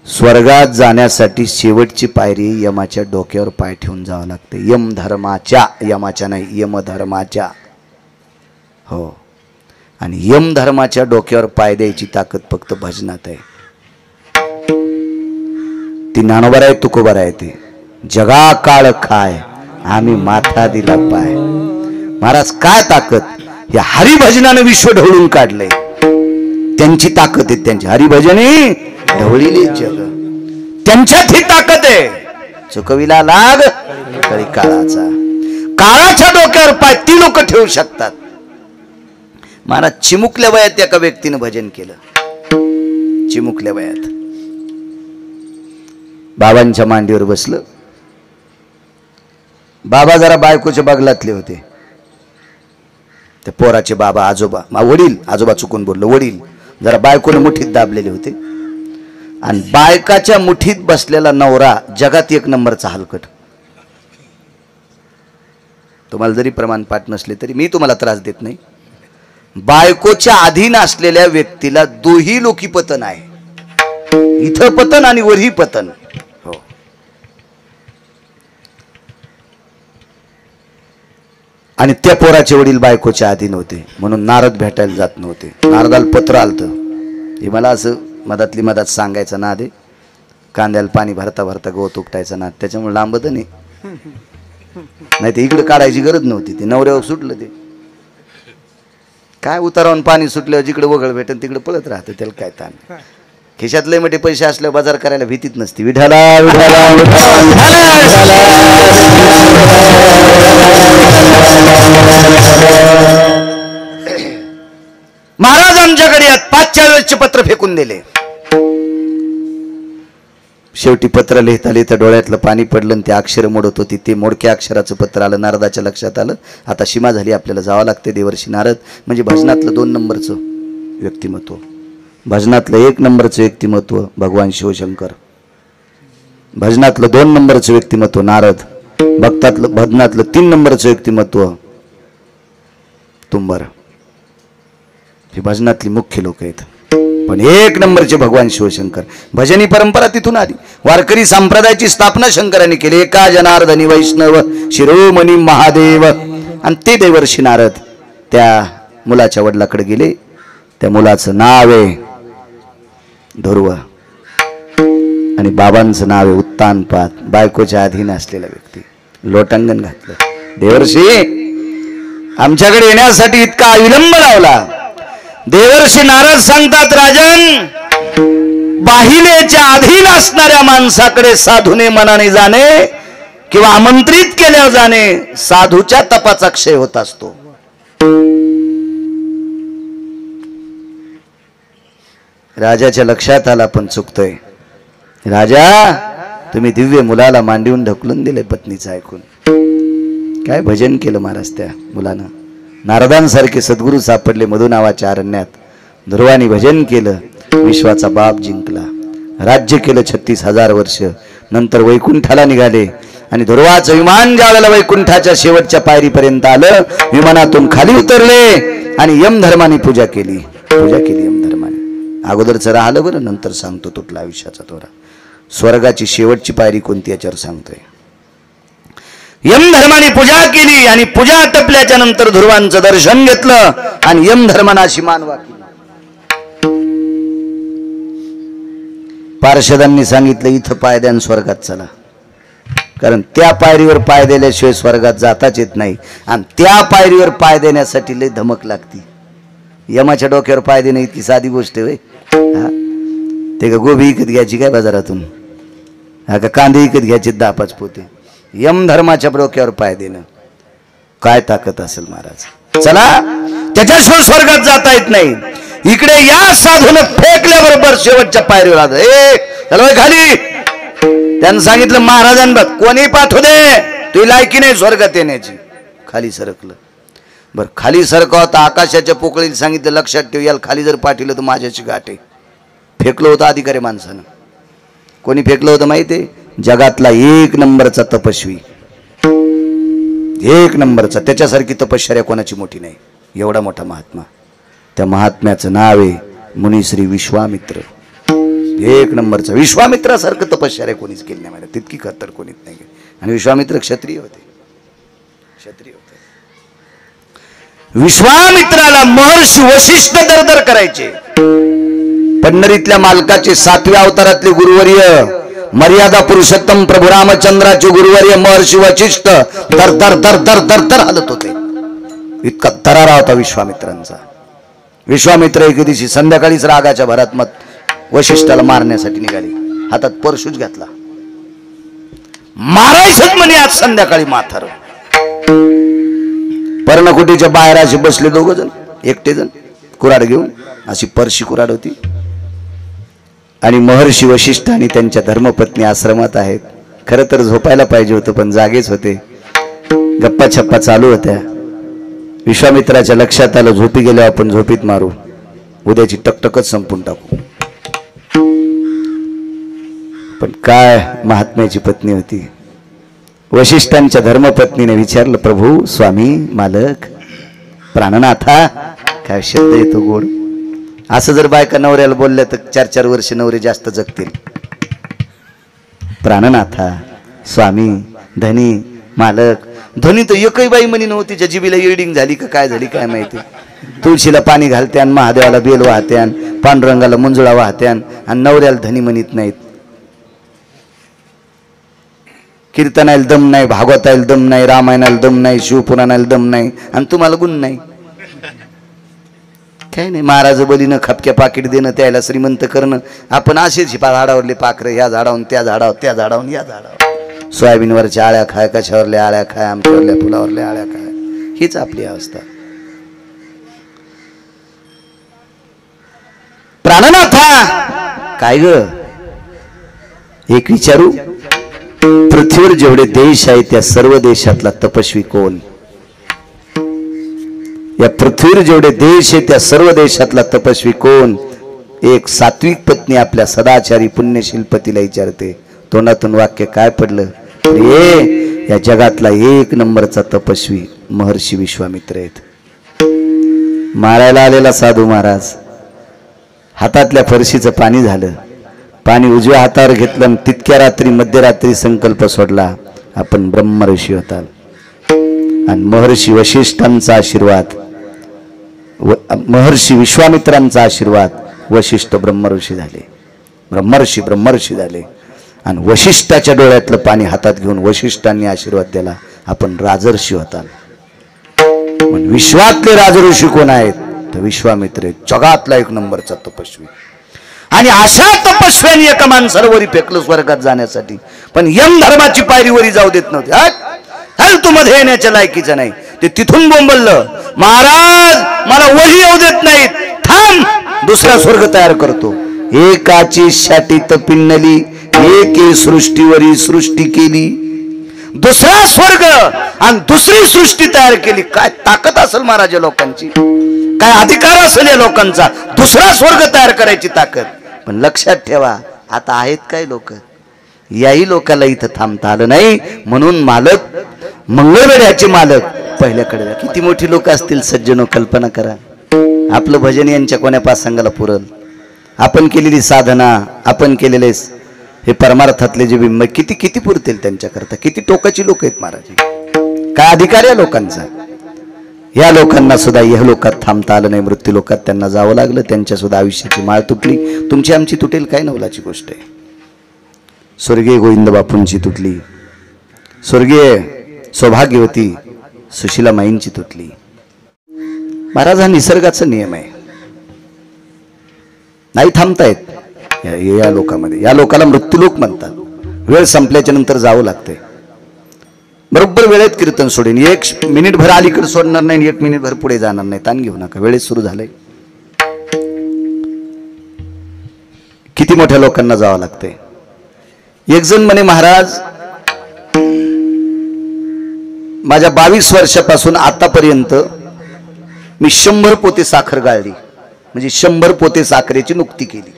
स्वर्गात जाण्यासाठी शेवटची पायरी यमाच्या डोक्यावर पाय ठेवून जावं लागते. यम धर्माच्या, यमाच्या नाही, यम धर्माच्या. हो, आणि यम धर्माच्या डोक्यावर पाय द्यायची ताकद फक्त भजनात आहे. ती ज्ञानोबर आहे, तुकोबर आहे. ते जगा काळ खाय, आम्ही माथा दिला पाय. महाराज काय ताकद! या हरिभजनानं विश्व ढवळून काढलंय. त्यांची ताकद आहे, त्यांची हरिभजनी ढवळीले जग, त्यांच्यात ही ताकद आहे. चुकविला लाग कळी काळाचा. काळाच्या डोक्यावर पाय ती लोक ठेवू शकतात. महाराज चिमुकल्या वयात एका व्यक्तीनं भजन केलं. चिमुकल्या वयात बाबांच्या मांडीवर बसलं. बाबा जरा बायकोच्या बगलातले होते. ते पोराचे बाबा, आजोबा, वडील, आजोबा चुकून बोललो, वडील जरा बायकोने मुठीत दाबलेले होते. आणि बायकाच्या मुठीत बसलेला नवरा जगात 1 नंबरचा हलकट. तुम्हाला जरी प्रमाण पाठ नसले तरी मी तुम्हाला त्रास देत नाही. बायकोच्या अधीन असलेल्या व्यक्तीला दोही लोकी पतन आहे. इथं पतन आणि वरही पतन. हो, आणि त्या पोराचे वडील बायकोच्या अधीन होते म्हणून नारद भेटायला जात नव्हते. नारदाला पत्र आलतं. हे मला असं मधातली मधात सांगायचं नाद आहे. कांद्याला पाणी भरता भरता गवत उपटायचा नाद, त्याच्यामुळे लांबत नाही. नाही ते इकडे काढायची गरज नव्हती. ते नवऱ्यावर सुटलं. ते काय उतारावून पाणी सुटल्यावर जिकडे वगळ भेटन तिकडे पळत राहतं. त्याला काय ताण. खिशात लय मोठे पैसे असल्यावर बाजार करायला भीतीच नसती. विठाला महाराज आमच्याकडे 5च्या वेळेचे पत्र फेकून दिले. शेवटी पत्र लिहिता लिहिता डोळ्यातलं पाणी पडलं आणि ते अक्षर मोडत होती. ते मोडक्या अक्षराचं पत्र आलं. नारदाच्या लक्षात आलं आता सीमा झाली, आपल्याला जावं लागते. देवर्षी नारद म्हणजे भजनातलं 2 नंबरचं व्यक्तिमत्व. भजनातलं 1 नंबरचं व्यक्तिमत्व भगवान शिवशंकर. भजनातलं 2 नंबरचं व्यक्तिमत्व नारद. भजनातलं 3 नंबरचं व्यक्तिमत्व तुंबर. हे भजनातली मुख्य लोक आहेत. पण 1 नंबरचे भगवान शिवशंकर. भजनी परंपरा तिथून आली. वारकरी संप्रदायाची स्थापना शंकरांनी केली. एका जनार्दनी वैष्णव शिरोमणी महादेव. आणि ते देवर्षी नारद त्या मुलाच्या वडिलाकडे गेले. त्या मुलाचं नाव आहे ध्रुव आणि बाबांचं नाव आहे उत्तानपाद. बायकोच्या अधीन असलेला व्यक्ती. लोटांगण घातलं. देवर्षी आमच्याकडे येण्यासाठी इतका विलंब लावला. देवर्षी नारद सांगतात, राजन, बाहिलेच्या अधीन असणाऱ्या माणसाकडे साधूने मनाने जाणे किंवा आमंत्रित केल्यावर जाणे साधूच्या तपाचा क्षय होत असतो. राजाच्या लक्षात आला पण चुकतोय. राजा, तुम्ही दिव्य मुलाला मांडीवून ढकलून दिले पत्नीचं ऐकून. काय भजन केलं महाराज त्या मुलानं. नारदांसारखे सद्गुरू सापडले मधु नावाच्या अरण्यात. ध्रुवानी भजन केलं. विश्वाचा बाप जिंकला. राज्य केलं 36,000 वर्ष. नंतर वैकुंठाला निघाले. आणि ध्रुवाचं विमान ज्यावेळेला वैकुंठाच्या शेवटच्या पायरीपर्यंत आलं, विमानातून खाली उतरले आणि यमधर्माने पूजा केली. पूजा केली यमधर्माने. अगोदरचं राहिलं बरं, नंतर सांगतो तुटला आयुष्याचा तोरा. स्वर्गाची शेवटची पायरी कोणती याच्यावर सांगतोय. यमधर्माने पूजा केली आणि पूजा आटपल्याच्या नंतर ध्रुवांचं दर्शन घेतलं आणि यमधर्मानाशी मानवा केली. पार्षदांनी सांगितलं इथं पाय द्या स्वर्गात चला, कारण त्या पायरीवर पाय दिल्याशिवाय स्वर्गात जाताच येत नाही. आणि त्या पायरीवर पाय देण्यासाठी लय धमक लागती. यमाच्या डोक्यावर पाय देणं इतकी साधी गोष्ट आहे. ते का गोबी विकत घ्यायची काय बाजारातून, हा का कांदे विकत घ्यायचे 10-5 पोते. यम धर्माच्या डोक्यावर पाय देणं काय ताकद असेल महाराज. चला, त्याच्याशिवाय स्वर्गात जाता येत नाही. इकडे या साधून फेकल्याबरोबर शेवटच्या पायरीवर आलं. चला खाली. त्यानं सांगितलं महाराजांना कोणी पाठवू दे, तुझी लायकी नाही स्वर्गात येण्याची. खाली सरकलं. बर खाली सरका होता, आकाशाच्या पोकळीला सांगितलं लक्षात ठेव, याला खाली जर पाठवलं तर माझ्याची गाठ आहे. फेकलं होतं अधिकारी माणसानं. कोणी फेकलं होतं माहिती आहे? जगातला 1 नंबरचा तपस्वी, 1 नंबरचा. त्याच्यासारखी तपश्चर्या कोणाची मोठी नाही. एवढा मोठा महात्मा. त्या महात्म्याचं नाव आहे मुनिश्री विश्वामित्र. 1 नंबरचा. विश्वामित्रासारखं तपश्चर्या कोणीच केली नाही. तितकी खतर कोणीच नाही. आणि विश्वामित्र क्षत्रिय होते. क्षत्रिय होते. विश्वामित्राला महर्षी वशिष्ठ दरदर करायचे. पंढरीतल्या मालकाचे 7व्या अवतारातले गुरुवर्य, मर्यादा पुरुषोत्तम प्रभू रामचंद्राचे गुरुवर्य महर्षी वशिष्ठ दर दर दर दर दर दर हालत होते. इतका तरारा होता विश्वामित्रांचा. विश्वामित्र एके दिवशी संध्याकाळीच रागाच्या भरात मत वशिष्ठाला मारण्यासाठी निघाले. हातात परशुच घातला. मारायचंच म्हणे आज संध्याकाळी माथार. पर्णकुटीच्या बाहेर असे बसले 2 जण, एकटे जण कुऱ्हाड घेऊन. अशी परशी कुऱ्हाड होती. आणि महर्षी वशिष्ठ आणि त्यांच्या धर्मपत्नी आश्रमात आहेत. खरं तर झोपायला पाहिजे होतं, पण जागेच होते. गप्पा छप्पा चालू होत्या. विश्वामित्राच्या लक्षात आलं झोपी गेल्यावर आपण झोपीत मारू, उद्याची टकटकच संपून टाकू. पण काय महात्म्याची पत्नी होती. वशिष्ठांच्या धर्मपत्नीने विचारलं, प्रभू, स्वामी, मालक, प्राणनाथा, काय शब्द येतो गोड. असं जर बायका नवऱ्याला बोलल्या तर 4-4 वर्ष नवरे जास्त जगतील. प्राणनाथा, स्वामी, धनी, मालक. धनी तर एकही बाई म्हणी नव्हती. ज्या जिबीला येडिंग झाली का काय झाली काय माहिती. तुळशीला पाणी घालत्यान, महादेवाला बेल वाहत्यान, पांडुरंगाला मंजुळा वाहत्यान, आणि नवऱ्याला धनी म्हणत नाहीत. कीर्तनाला दम नाही, भागवताला दम नाही, रामायणाला दम नाही, शिवपुराणाला दम नाही, आणि तुम्हाला गुण नाही. काय नाही, महाराज बलीनं खपक्या पाकिट देणं, त्याला श्रीमंत करणं. आपण असेच झाडावरले पाखरं, ह्या झाडावून त्या झाडावर, त्या झाडावून या झाडावर. सोयाबीनवरच्या आळ्या खाय, कशावरल्या आळ्या खाय, आमच्यावरल्या फुलावरल्या आळ्या खाय. हीच आपली अवस्था. प्राणनाथा, काय ग एक विचारू. पृथ्वीवर जेवढे देश आहेत त्या सर्व देशातला तपस्वी कोण? या पृथ्वीवर जेवढे देश आहेत त्या सर्व देशातला तपस्वी कोण? एक सात्विक पत्नी आपल्या सदाचारी पुण्यशील पतीला विचारते. तोंडातून वाक्य काय पडलं? अरे, या जगातला 1 नंबरचा तपस्वी महर्षी विश्वामित्र आहेत. मारायला आलेला साधू महाराज हातातल्या फरशीचं पाणी झालं. पाणी उजव्या हातावर घेतलं आणि तितक्या रात्री मध्यरात्री संकल्प सोडला, आपण ब्रह्मऋषी होताल. आणि महर्षी वशिष्ठांचा आशीर्वाद, महर्षी विश्वामित्रांचा आशीर्वाद, वशिष्ठ ब्रह्मऋषी झाले. ब्रह्मऋषी झाले. आणि वशिष्ठाच्या डोळ्यातलं पाणी हातात घेऊन वशिष्ठांनी आशीर्वाद दिला, आपण राजर्षी होताल. विश्वातले राजऋषी कोण आहेत? तर विश्वामित्र, जगातला 1 नंबरचा तपस्वी. आणि अशा तपस्व्याने एका माणसाला वरी फेकलं स्वर्गात जाण्यासाठी. पण यम धर्माची पायरी वरी जाऊ देत नव्हते. हल तू मध्ये येण्याच्या लायकीचं नाही. ते तिथून बोंबललं, महाराज मला वरी येऊ देत नाहीत, थांब, दुसरा स्वर्ग तयार करतो. एकाची शाटीत पिन्नली, एके सृष्टीवरी सृष्टी केली. दुसरा स्वर्ग आणि दुसरी सृष्टी तयार केली. काय ताकद असेल महाराज लोकांची, काय अधिकार असेल या लोकांचा, दुसरा स्वर्ग तयार करायची ताकद. पण लक्षात ठेवा, आता आहेत काय लोक, याही लोकांना इथं थांबता आलं नाही. म्हणून मालक, मंगळवेढ्याचे मालक पहिल्याकडे किती मोठी लोक असतील सज्जनो, कल्पना करा. आपलं भजन यांच्या कोण्या पाच संघाला पुरल. आपण केलेली साधना, आपण केलेले हे परमार्थातले जे बिंब किती किती पुरतील त्यांच्याकरता? किती टोकाची लोक आहेत महाराज, काय अधिकार या लोकांचा? या लोकांना सुद्धा यह लोकात थांबता आलं नाही, मृत्यू लोकात त्यांना जावं लागलं, त्यांच्या सुद्धा आयुष्याची माळ तुटली. तुमची आमची तुटेल काय नवलाची गोष्ट आहे. स्वर्गीय गोविंद बापूंची तुटली, स्वर्गीय सौभाग्यवती सुशीला माईंची तुटली. महाराज हा निसर्गाचा नियम आहे, नाही थांबतायत या लोकांमध्ये. या लोकाला मृत्यूलोक म्हणतात. वेळ संपल्याच्या नंतर जावं लागतंय. बरोबर वेळेत कीर्तन सोडेन, 1 मिनिट भर अलीकडे सोडणार नाही, 1 मिनिट भर पुढे जाणार नाही. ताण घेऊ नका, वेळेत सुरू झालंय. किती मोठ्या लोकांना जावं लागतंय. एक जण म्हणे, महाराज माझ्या 22 वर्षापासून आतापर्यंत मी 100 पोते साखर गाळली, म्हणजे 100 पोते साखरेची नुकती केली.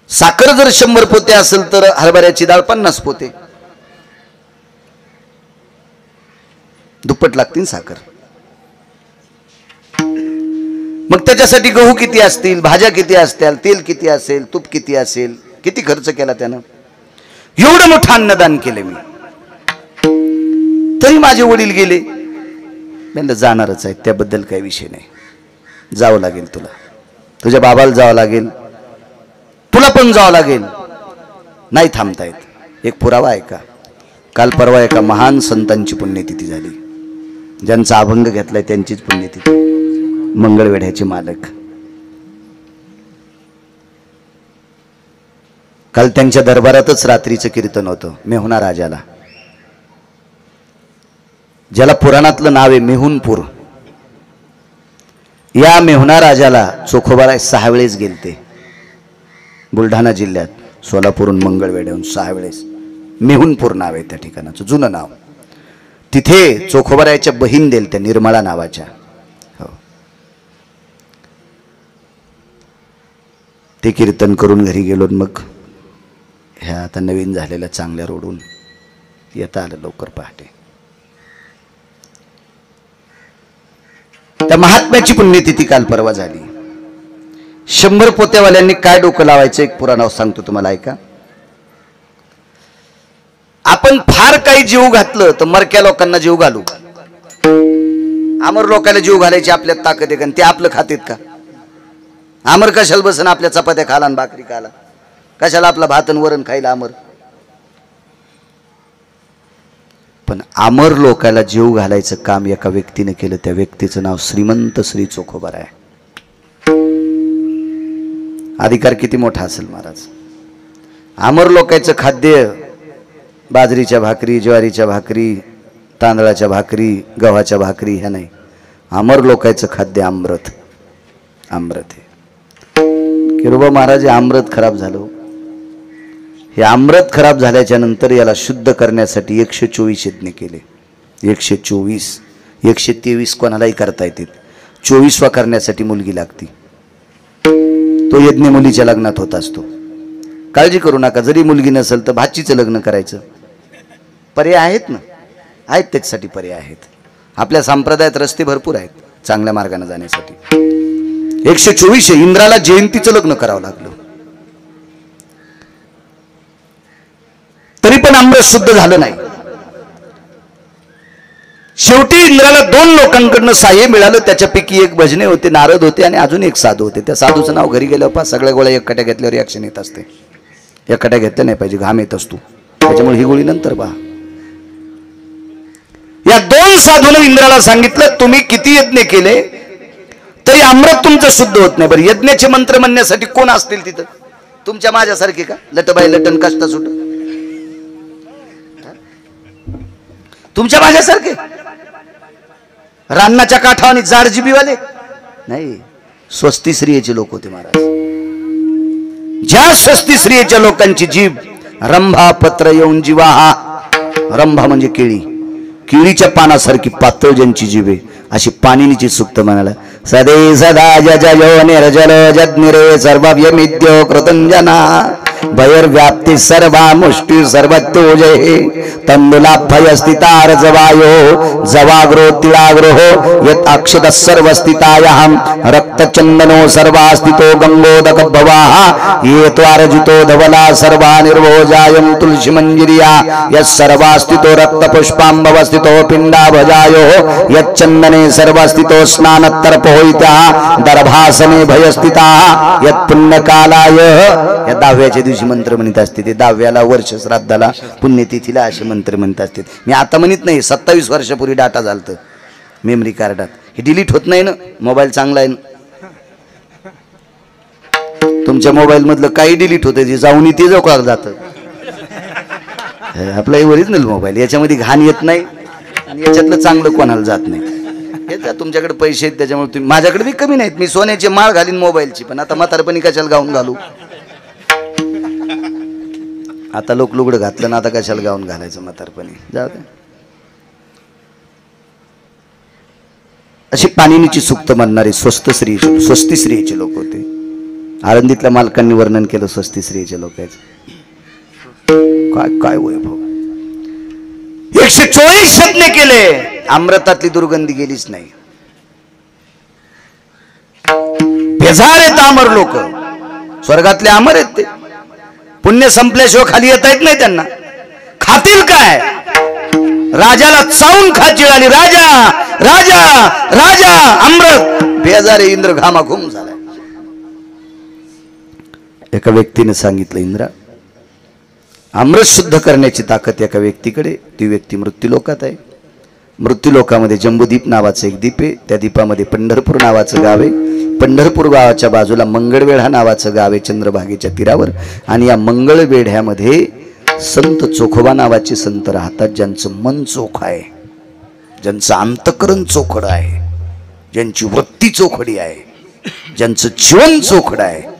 साखर जर 100 पोते असेल तर हरभऱ्याची डाळ 50 पोते, दुप्पट लागतील साखर. मग त्याच्यासाठी गहू किती असतील, भाज्या किती असतील, तेल किती असेल, तूप किती असेल, किती खर्च केला त्यानं. एवढं मोठं अन्नदान केलं मी, तरी माझे वडील गेले. म्हणलं जाणारच आहे, त्याबद्दल काही विषय नाही, जावं लागेल तुला, तुझ्या बाबाला जावं लागेल, तुला पण जावं लागेल. नाही थांबतायत. एक पुरावा आहे का, काल परवा एका महान संतांची पुण्यतिथी झाली, ज्यांचा अभंग घेतलाय त्यांचीच पुण्यतिथी. मंगळवेढ्याचे मालक. काल त्यांच्या दरबारातच रात्रीचं कीर्तन होतं. मेहुणा राजाला, ज्याला पुराणातलं नाव आहे मेहुणपूर, या मेहुणा राजाला चोखोबाराय 6 वेळेस गेलते. बुलढाणा जिल्ह्यात सोलापूरहून मंगळवेढ्याहून 6 वेळेस. मेहुणपूर नाव आहे त्या ठिकाणाचं, जुनं नाव. तिथे चोखोबारायच्या बहीण देल त्या निर्मळा नावाच्या. हो, ते कीर्तन करून घरी गेलो. मग ह्या आता नवीन झालेल्या चांगल्या रोडून येता आलं लवकर पहाटे. त्या महात्म्याची पुण्यतिथी काल परवा झाली. 100 पोत्यावाल्यांनी काय डोकं लावायचं एक पुराण सांगतो तुम्हाला, ऐका. आपण फार काही जीव घातलं तर मरक्या लोकांना जीव घालू. आमर लोकांना जीव घालायची आपल्यात ताकद आहे का? ते आपलं खातेत का? आमर कशाला बसन आपल्या चपात्या खाला आणि भाकरी खाला? कशाला आपला भात आणि वरण खायला आमर? पण आमर लोकाला जीव घालायचं काम एका व्यक्तीने केलं. त्या व्यक्तीचं नाव श्रीमंत श्री चोखोबाराय. अधिकार किती मोठा असेल महाराज. आमर लोकांचं खाद्य बाजरीच्या भाकरी, ज्वारीच्या भाकरी, तांदळाच्या भाकरी, गव्हाच्या भाकरी ह्या नाही. आमर लोकांचं खाद्य अमृत. अमृत आहे. किरोबा महाराज अमृत खराब झालं. हे अमृत खराब झाल्याच्या नंतर याला शुद्ध करण्यासाठी 124 यज्ञ केले. 124, 123 कोणालाही करता येते. 24वा करण्यासाठी मुलगी लागती. तो यज्ञ मुलीच्या लग्नात होत असतो. काळजी करू नका, जरी मुलगी नसेल तर भाचीचं लग्न करायचं. पर्याय आहेत ना, आहेत त्याच्यासाठी पर्याय आहेत. आपल्या संप्रदायात रस्ते भरपूर आहेत चांगल्या मार्गाने जाण्यासाठी. 124 इंद्राला जयंतीचं लग्न करावं लागलं, तरी पण अमृत शुद्ध झालं नाही. शेवटी इंद्राला 2 लोकांकडनं सहाय्य मिळालं. त्याच्यापैकी एक भजने होते, नारद होते आणि अजून एक साधू होते. त्या साधूचं नाव घरी गेल्यावर सगळ्या गोळ्या एकट्या घेतल्यावर रिॲक्शन येत असते. एकट्या घेतल्या नाही पाहिजे, घाम येत असतो. त्याच्यामुळे ही गोळी नंतर पहा. या 2 साधूने इंद्राला सांगितलं, तुम्ही किती यज्ञ केले तरी अमृत तुमचं शुद्ध होत नाही. बरं, यज्ञाचे मंत्र म्हणण्यासाठी कोण असतील तिथं? तुमच्या माझ्यासारखे का? लटबाई लटन कष्ट सुट तुमच्या माझ्यासारखे? रान्नाच्या काठावानी जाड जिबीवाले नाही. स्वस्ती स्त्रियेचे लोक होते महाराज. ज्या स्वस्ती स्त्रियेच्या लोकांची जीभ रंभा पत्र येऊन जीवाहा. रंभा म्हणजे केळी, केळीच्या पानासारखी पातळ ज्यांची जीभ आहे अशी पाणिनीची सुक्त म्हणाला. सदे सदा जजयो निर्जल जज्ञिरे सर्वव्यमिद्यो कृतंजना भयर व्याप्ती सर्वा मुष्टी सर्वत्योजये तंदुलाभय स्थितार जवायो जवाग्रो तिळाग्रो यत अक्षत सर्वस्थितायाम रक्तचंदनो सर्वास्थितो गंगोदक भवाः ये त्वारजितो धवला सर्वा निर्भोजायं तुलसी मंजिरिया यत् सर्वास्थितो रक्तपुष्पांबव स्थितो पिंडाभजायो यच्चंदने सर्वस्थितो स्नानतर्पहोइता दर्भासने भयस्थिता यत् पुण्यकालाय या दहाव्याच्या दिवशी मंत्र म्हणत असते ते दहाव्याला वर्ष श्राद्धाला पुण्यतिथीला असे मंत्र म्हणत असते मी आता म्हणत नाही 27 वर्षापूर्वी डाटा झालतं मेमरी कार्डात हे डिलीट होत नाही ना मोबाईल चांगला आहे ना तुमच्या मोबाईल मधलं काही डिलीट होतं ते जाऊन ते जोकार जातं आपला ओरिजिनल मोबाईल याच्यामध्ये घाण येत नाही आणि याच्यातलं चांगलं कोणाला जात नाही हे तुमच्याकडे पैसे आहेत त्याच्यामुळे तुम्ही माझ्याकडे बी कमी नाहीत मी सोन्याची माळ घालीन मोबाईलची पण आता म्हातारपणी कशाला गाऊन घालू आता लोक लुगडं घातलं ना आता कशाला गाऊन घालायचं म्हातारपणी जाऊ दे अशी पाणिनीची सूक्त म्हणणारे स्वस्ती स्त्रीचे लोक होते आळंदीतल्या मालकांनी वर्णन केलं स्वस्ती स्त्रीचे लोकांचं काय काय वैभव 124 यज्ञ केले अमृतातली दुर्गंधी गेलीच नाही बेजार आहेत अमर लोक स्वर्गातले अमर आहेत ते पुण्य संपल्याशिवाय खाली येता येत नाही त्यांना खातील काय राजाला चावून खाची आली राजा राजा राजा अमृत बेजारे इंद्र घामाघूम झाला एका व्यक्तीने सांगितलं इंद्रा अमृत शुद्ध करण्याची ताकद एका व्यक्तीकडे ती व्यक्ती मृत्यूलोकात आहे मृत्यूलोकामध्ये जंबूदीप नावाचं एक दीप आहे त्या दीपामध्ये पंढरपूर नावाचं गाव आहे पंढरपूर गावाच्या बाजूला मंगळवेढा नावाचं गाव आहे चंद्रभागेच्या तीरावर आणि या मंगळवेढ्यामध्ये संत चोखोबा नावाचे संत राहतात ज्यांचं मन चोख आहे ज्यांचं अंतकरण चोखड आहे ज्यांची वृत्ती चोखडी आहे ज्यांचं जीवन चोखड आहे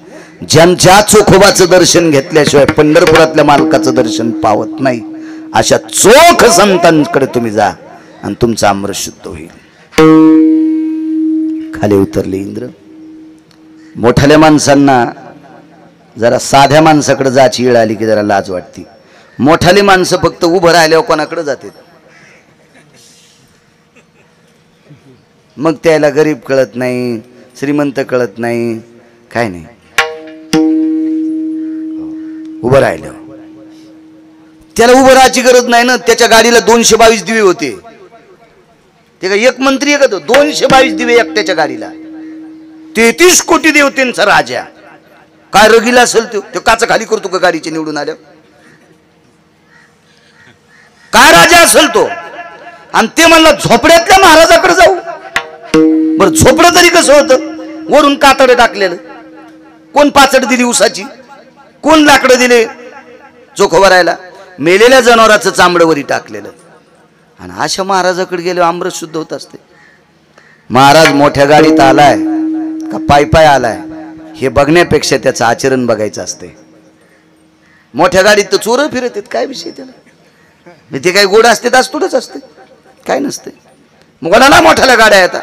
ज्यांच्या चोखोबाचं दर्शन घेतल्याशिवाय पंढरपुरातल्या मालकाचं दर्शन पावत नाही अशा चोख संतांकडे तुम्ही जा आणि तुमचं अमृत शुद्ध होईल खाली उतरले इंद्र मोठ्याल्या माणसांना जरा साध्या माणसाकडे जायची वेळ आली की जरा लाज वाटते मोठाले माणसं फक्त उभं राहिल्यावर कोणाकडे जाते मग त्याला गरीब कळत नाही श्रीमंत कळत नाही काय नाही उभं राहिल्यावर त्याला उभं राहायची गरज नाही ना त्याच्या गाडीला 222 दिवे होते ते का एक मंत्री आहे का तो 222 दिवे एकट्याच्या गाडीला 33 कोटी देवतेंचा राजा काय रगीला असेल तो काचा खाली करतो का गाडीचे निवडून आल्या काय राजा असेल तो आणि ते म्हणला झोपड्यातल्या महाराजाकडे जाऊ बरं झोपडं तरी कसं होतं वरून कातडे टाकलेलं कोण पाचड दिली उसाची कोण लाकडं दिले चोखोबा राहायला मेलेल्या जनावराचं चांबडवरी टाकलेलं आणि अशा महाराजाकडे गेले अमृत शुद्ध होत असते महाराज मोठ्या गाडीत आलाय का पाय पाय आलाय हे बघण्यापेक्षा त्याचं आचरण बघायचं असते मोठ्या गाडीत तर चोर फिरत आहेत काय विषय त्याला ते काही गोड असते तास थोडंच असते काय नसते मग ना मोठ्याला गाड्या येतात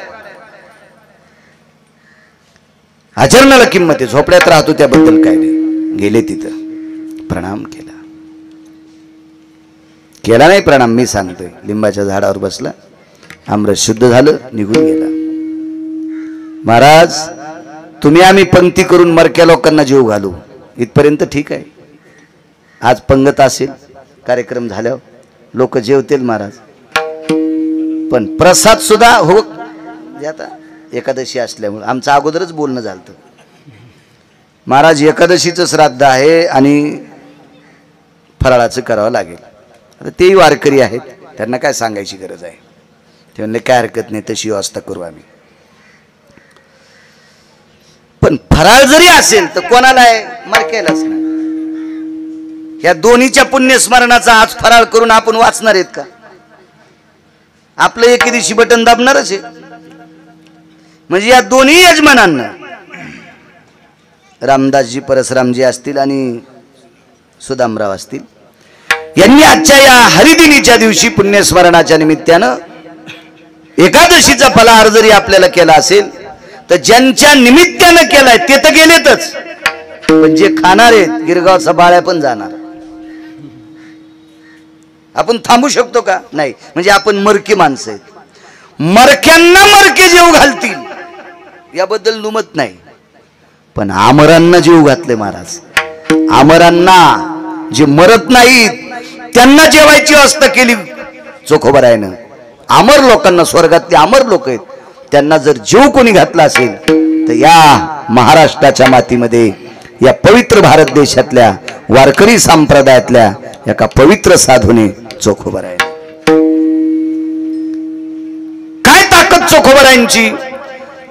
आचरणाला किंमत आहे झोपड्यात राहतो त्याबद्दल काय नाही गेले तिथं प्रणाम केला नाही प्रणाम मी सांगतोय लिंबाच्या झाडावर बसला अमृत शुद्ध झालं निघून गेला महाराज तुम्ही आम्ही पंक्ती करून मरक्या लोकांना जीव घालू इथपर्यंत ठीक आहे आज पंगत असेल कार्यक्रम झाल्यावर लोक जेवतील महाराज पण प्रसाद सुद्धा हो आता एकादशी असल्यामुळे आमचं अगोदरच बोलणं झालं महाराज एकादशीचं श्राद्ध आहे आणि फराळाचं करावं लागेल आता तेही वारकरी आहेत त्यांना काय सांगायची गरज आहे ते म्हणले काय हरकत नाही तशी व्यवस्था करू आम्ही पण फराळ जरी असेल तर कोणाला आहे मरक्यालाच नाही या दोन्हीच्या पुण्यस्मरणाचा आज फराळ करून आपण वाचणार आहेत का आपलं एके दिवशी बटन दाबणारच आहे म्हणजे या दोन्ही यजमानांना रामदासजी परसरामजी असतील आणि सुदामराव असतील यांनी आजच्या या हरिदिनीच्या दिवशी पुण्यस्मरणाच्या निमित्तानं एकादशीचा फलाहार जरी आपल्याला केला असेल तर ज्यांच्या निमित्तानं केलाय ते तर गेलेतच पण जे खाणार आहेत गिरगावचा बाळ्या पण जाणार. आपण थांबू शकतो का? नाही. म्हणजे आपण मरकी माणसं आहेत. मरक्यांना मरके जीव घालतील याबद्दल नुमत नाही, पण आमरांना जीव घातले महाराज. आमरांना जे मरत नाहीत त्यांना जेवायची अवस्था केली चोखोबारायनं. अमर लोकांना, स्वर्गातले अमर लोक आहेत, त्यांना जर जीव कोणी घातला असेल तर या महाराष्ट्राच्या मातीमध्ये, या पवित्र भारत देशातल्या वारकरी संप्रदायातल्या एका पवित्र साधूने चोखोबाराय. काय ताकद चोखोबारायांची.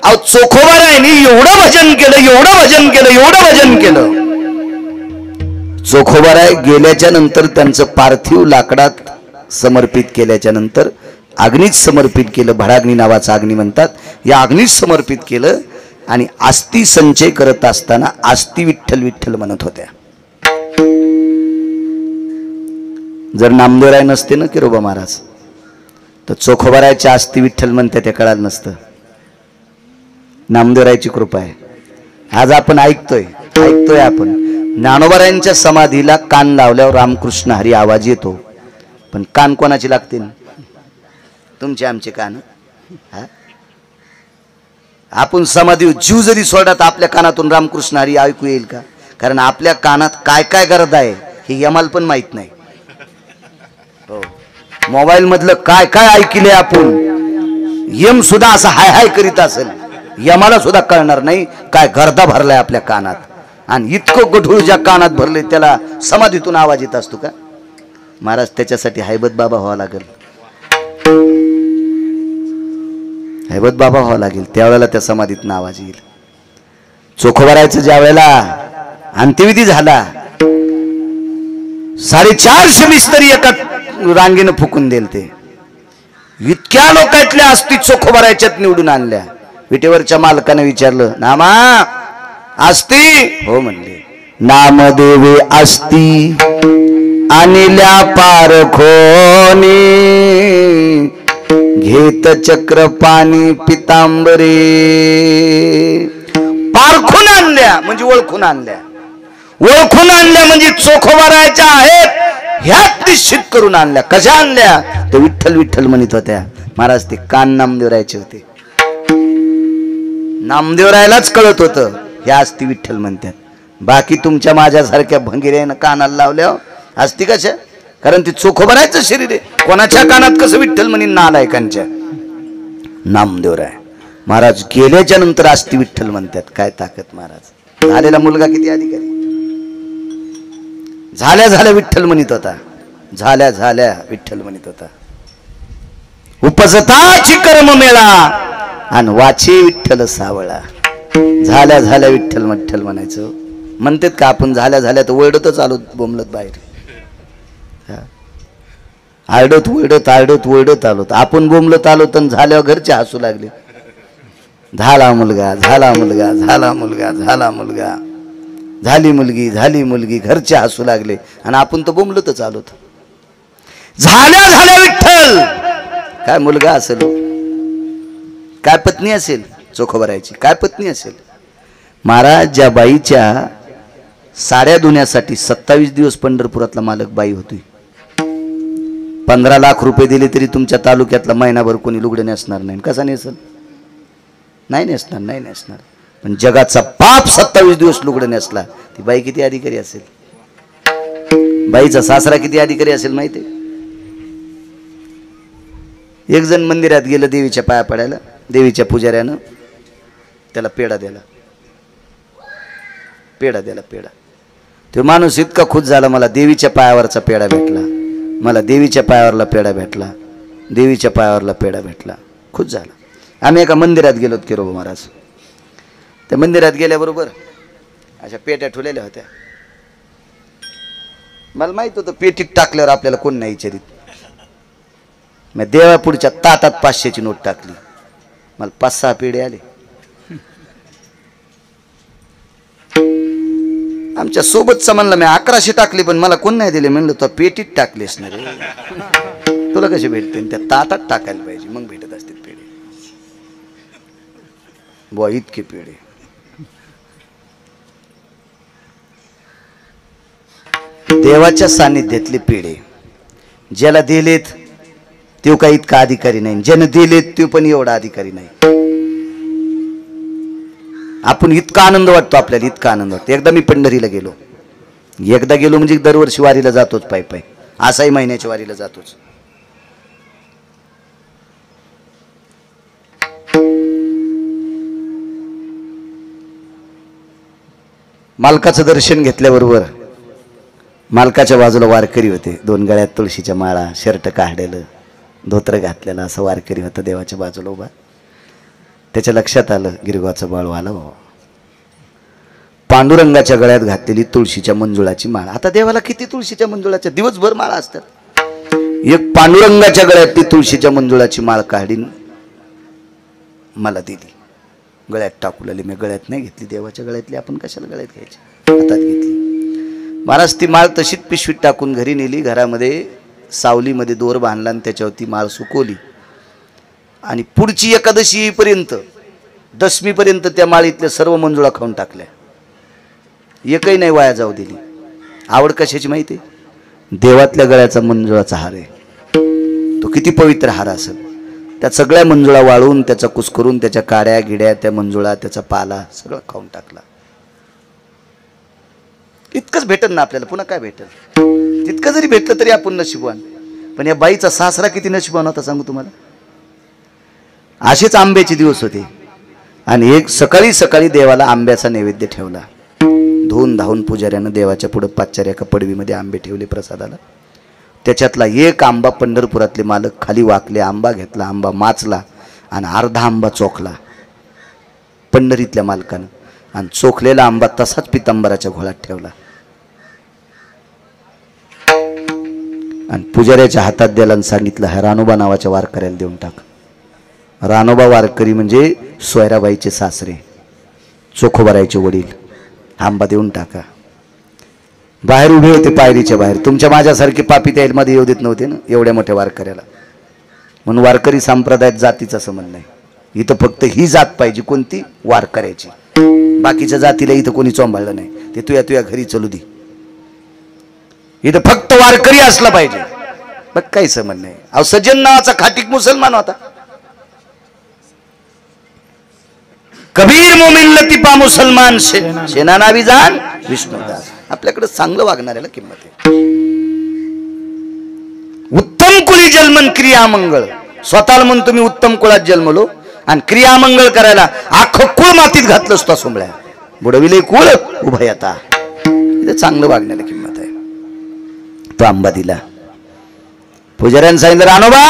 अहो चोखोबारायांनी एवढं भजन केलं, एवढं भजन केलं, एवढं भजन केलं. चोखोबाराय गेल्याच्या नंतर त्यांचं पार्थिव लाकडात समर्पित केल्याच्या नंतर अग्नीत समर्पित केलं. भडाग्नी नावाचा अग्नी म्हणतात. या अग्नीत समर्पित केलं आणि आस्ती संचय करत असताना आस्ती विठ्ठल विठ्ठल म्हणत होत्या. जर नामदेवराय नसते ना किरोबा महाराज तर चोखोबारायच्या आस्ती विठ्ठल म्हणते ते कळालं नसतं. नामदेवरायची कृपा आहे. आज आपण ऐकतोय आपण. ज्ञानोबारायांच्या समाधीला कान लावल्यावर रामकृष्ण हरी आवाज येतो, पण कान कोणाची लागतील? तुमचे आमचे कान. आपण समाधी जीव जरी सोडा तर आपल्या कानातून रामकृष्ण हरी ऐकू येईल का? कारण आपल्या कानात काय काय गरज आहे हे यमाला पण माहित नाही. हो, मोबाईल मधलं काय काय ऐकले आपण, यम सुद्धा असं हाय हाय करीत असेल, यमाला सुद्धा कळणार नाही काय गर्दा भरलाय आपल्या कानात. आणि इतकं गढूळ ज्या कानात भरले त्याला समाधीतून आवाज येत असतो का महाराज? त्याच्यासाठी हैबत बाबा व्हावं लागेल, हैबत बाबा व्हावं लागेल, त्यावेळेला त्या समाधीतून आवाज येईल. चोखोबारायचं ज्या वेळेला अंत्यविधी झाला 450 बिस्तरी एका रांगेनं फुकून देल. ते इतक्या लोकांतल्या अस्थी चोखोबारायच्यात निवडून आणल्या. विटेवरच्या मालकाने विचारलं, नामा अस्थी? हो म्हणले. नामदेवे अस्थी आणल्या पारखोनी, घेत चक्र पाणी पितांबरे. पारखून आणल्या म्हणजे ओळखून आणल्या. ओळखून आणल्या म्हणजे चोखोबारायच्या आहेत ह्यात निश्चित करून आणल्या. कशा आणल्या? ते विठ्ठल विठ्ठल म्हणत होत्या महाराज. ते कान नामदेवरायचे होते. नामदेवरायलाच कळत होतं ह्या असती विठ्ठल म्हणतात. बाकी तुमच्या माझ्यासारख्या भंगिऱ्यानं कानाला लावल्या असती कशा? कारण ती चोखोबारायचं शरीर आहे. कोणाच्या कानात कसं विठ्ठल म्हणीन? नालायकांच्या. नामदेवराय महाराज गेल्याच्या नंतर असती विठ्ठल म्हणतात. काय ताकद महाराज. झालेला मुलगा किती अधिकारी. झाल्या झाल्या विठ्ठल म्हणत होता. झाल्या झाल्या विठ्ठल म्हणत होता. उपजताची कर्म मेळा आणि वाचे विठ्ठल सावळा. झाल्या झाल्या विठ्ठल विठ्ठल म्हणायचं. म्हणतात का आपण झाल्या झाल्या तर वळडतच आलो बोंबलत बाहेर. आरडत वळडत आलो. आपण बोंबलत आलो तर झाल्यावर घरचे हसू लागले. झाला मुलगा, झाला मुलगा, झाला मुलगा, झाला मुलगा, झाली मुलगी, झाली मुलगी, घरचे हसू लागले आणि आपण तर बोंबलतच आलो. झाल्या झाल्या विठ्ठल. काय मुलगा असेल, काय पत्नी असेल चोखोबारायची, काय पत्नी असेल. महाराज ज्या बाईच्या साड्या धुण्यासाठी 27 दिवस पंढरपुरातला मालक बाई होती. 15 लाख रुपये दिले तरी तुमच्या तालुक्यातला महिनाभर कोणी लुगडे नेसणार नाही. कसा नेसल? नाही नेसणार, नाही नेसणार. पण जगाचा पाप 27 दिवस लुगडे नेसला. ती बाई किती अधिकारी असेल. बाईचा सासरा किती अधिकारी असेल माहिती आहे. एक जण मंदिरात गेलं देवीच्या पाया पडायला. देवीच्या पुजाऱ्यानं त्याला पेढा दिला. तो माणूस इतका खुश झाला, मला देवीच्या पायावरचा पेढा भेटला, मला देवीच्या पायावरला पेढा भेटला, देवीच्या पायावरला पेढा भेटला. खुश झाला. आम्ही एका मंदिरात गेलो किरोबा महाराज. त्या मंदिरात गेल्याबरोबर अशा पेट्या ठेवलेल्या होत्या. मला माहित होतं पेटीत टाकल्यावर आपल्याला कोण नाही विचारित. मी देवापुढच्या ताटात 500ची नोट टाकली. मला 5-6 पेढे आले. आमच्या सोबतचा म्हणला मी 1100 टाकली पण मला कोण नाही दिले. म्हणलं तो पेटीत टाकलेस ना रे, तुला कसे भेटते? त्या ताटात टाकायला पाहिजे मग भेटत असतील पेढे. बुवा इतके पेढे. देवाच्या सानिध्यातले पेढे ज्याला दिलेत तो काही इतका अधिकारी नाही, ज्याने दिलेत तो पण एवढा अधिकारी नाही. आपण इतका आनंद वाटतो, आपल्याला इतका आनंद वाटतो. एकदा मी पंढरीला गेलो, एकदा गेलो म्हणजे दरवर्षी वारीला जातोच, पायी पायी. असाही महिन्याच्या वारीला जातोच. मालकाचं दर्शन घेतल्याबरोबर मालकाच्या बाजूला वारकरी होते. 2 गळ्यात तुळशीच्या माळा, शर्ट काढलेलं, धोत्र घातलेलं असं वारकरी होतं देवाच्या बाजूला उभा. त्याच्या लक्षात आलं गिरगावचा बाळवाला बाबा, पांडुरंगाच्या गळ्यात घातलेली तुळशीच्या मंजुळाची माळा. आता देवाला किती तुळशीच्या मंजुळाच्या दिवसभर माळा असतात. एक पांडुरंगाच्या गळ्यातली तुळशीच्या मंजुळाची माळ काढीन मला दिली, गळ्यात टाकू लागली. मी गळ्यात नाही घेतली, देवाच्या गळ्यातली आपण कशाला गळ्यात घ्यायची, हातात घेतली. महाराज ती माळ तशीच पिशवीत टाकून घरी नेली. घरामध्ये सावलीमध्ये दोर बांधला आणि त्याच्यावरती माळ सुकवली. आणि पुढची एकादशी येईपर्यंत, दशमीपर्यंत त्या माळीतल्या सर्व मंजुळा खाऊन टाकल्या, एकही नाही वाया जाऊ दिली. आवड कशाची माहिती आहे? देवातल्या गळ्याचा मंजुळाचा हार आहे. तो किती पवित्र हार असेल. त्या सगळ्या मंजुळा वाळून, त्याचा कुस्करून, त्याच्या काड्या गिड्या, त्या मंजुळा, त्याचा पाला सगळं खाऊन टाकला. इतकंच भेटल ना आपल्याला, पुन्हा काय भेटल? तितकं जरी भेटलं तरी आपण नशिबवान. पण या बाईचा सासरा किती नशिबवान होता सांगू तुम्हाला. असेच आंब्याचे दिवस होते आणि एक सकाळी सकाळी देवाला आंब्याचा नैवेद्य ठेवला. धुवून धावून पुजाऱ्यानं देवाच्या पुढे पाच्चाऱ्या एका पडवीमध्ये आंबे ठेवले प्रसादाला. त्याच्यातला एक आंबा पंढरपुरातले मालक खाली वाकले, आंबा घेतला, आंबा माचला आणि अर्धा आंबा चोखला पंढरीतल्या मालकानं. आणि चोखलेला आंबा तसाच पितांबराच्या घोळात ठेवला आणि पुजाऱ्याच्या हातात द्यायला आणि सांगितलं, हा रानोबा नावाच्या वारकऱ्याला देऊन टाक. रानोबा वारकरी म्हणजे सोयराबाईचे सासरे, चोखोबारायचे वडील. आंबा देऊन टाका. बाहेर उभे होते पायरीच्या बाहेर. तुमच्या माझ्यासारखे पापी त्या मध्ये येऊ देत नव्हते ना एवढ्या मोठ्या वारकऱ्याला. म्हणून वारकरी संप्रदायात जातीचा संबंध नाही. इथं फक्त ही जात पाहिजे, कोणती? वारकऱ्याची. बाकीच्या जातीला इथं कोणी चोंबाळलं नाही. ते तुया घरी चलू दे. इथं फक्त वारकरी असला पाहिजे, बघ काही संबंध नाही. अहो सज्जन नावाचा खाटीक मुसलमान होता. कबीर मोमिन लतीफा मुसलमान, शेना नावी जान विष्णुदास. आपल्याकडे चांगलं वागणाऱ्याला किंमत आहे. उत्तम कुळी जन्मन क्रियामंगळ. स्वतःला म्हणतो मी उत्तम कुळात जन्मलो आणि क्रियामंगळ करायला अख्खं कुळ मातीत घातलं असतो. सोमळ्या बुडविले कुळ उभय आता. इथे चांगलं वागण्याला किंमत आहे. तो आंबा दिला. पुजाऱ्यानं सांगितलं, रानोबा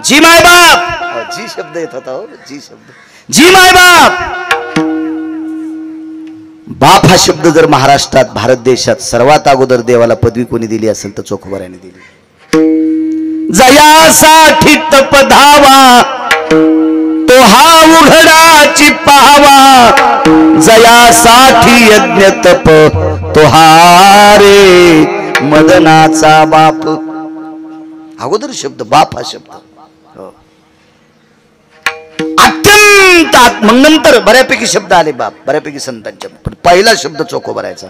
जी माय बाप. जी शब्द येत होता, जी शब्द, जी माय बाप. बाप हा शब्द जर महाराष्ट्रात, भारत देशात सर्वात अगोदर देवाला पदवी कोणी दिली असेल तर चोखोबाराने दिली. जयासाठी तप धावा तो हा उघडाची पाहावा. जयासाठी यज्ञ तप तो हा रे मदनाचा बाप. अगोदर शब्द बाप हा शब्द अत्यंत. मग नंतर बऱ्यापैकी शब्द आले बाप, बऱ्यापैकी संतांच्या. पण पहिला शब्द चोखोबारायचा.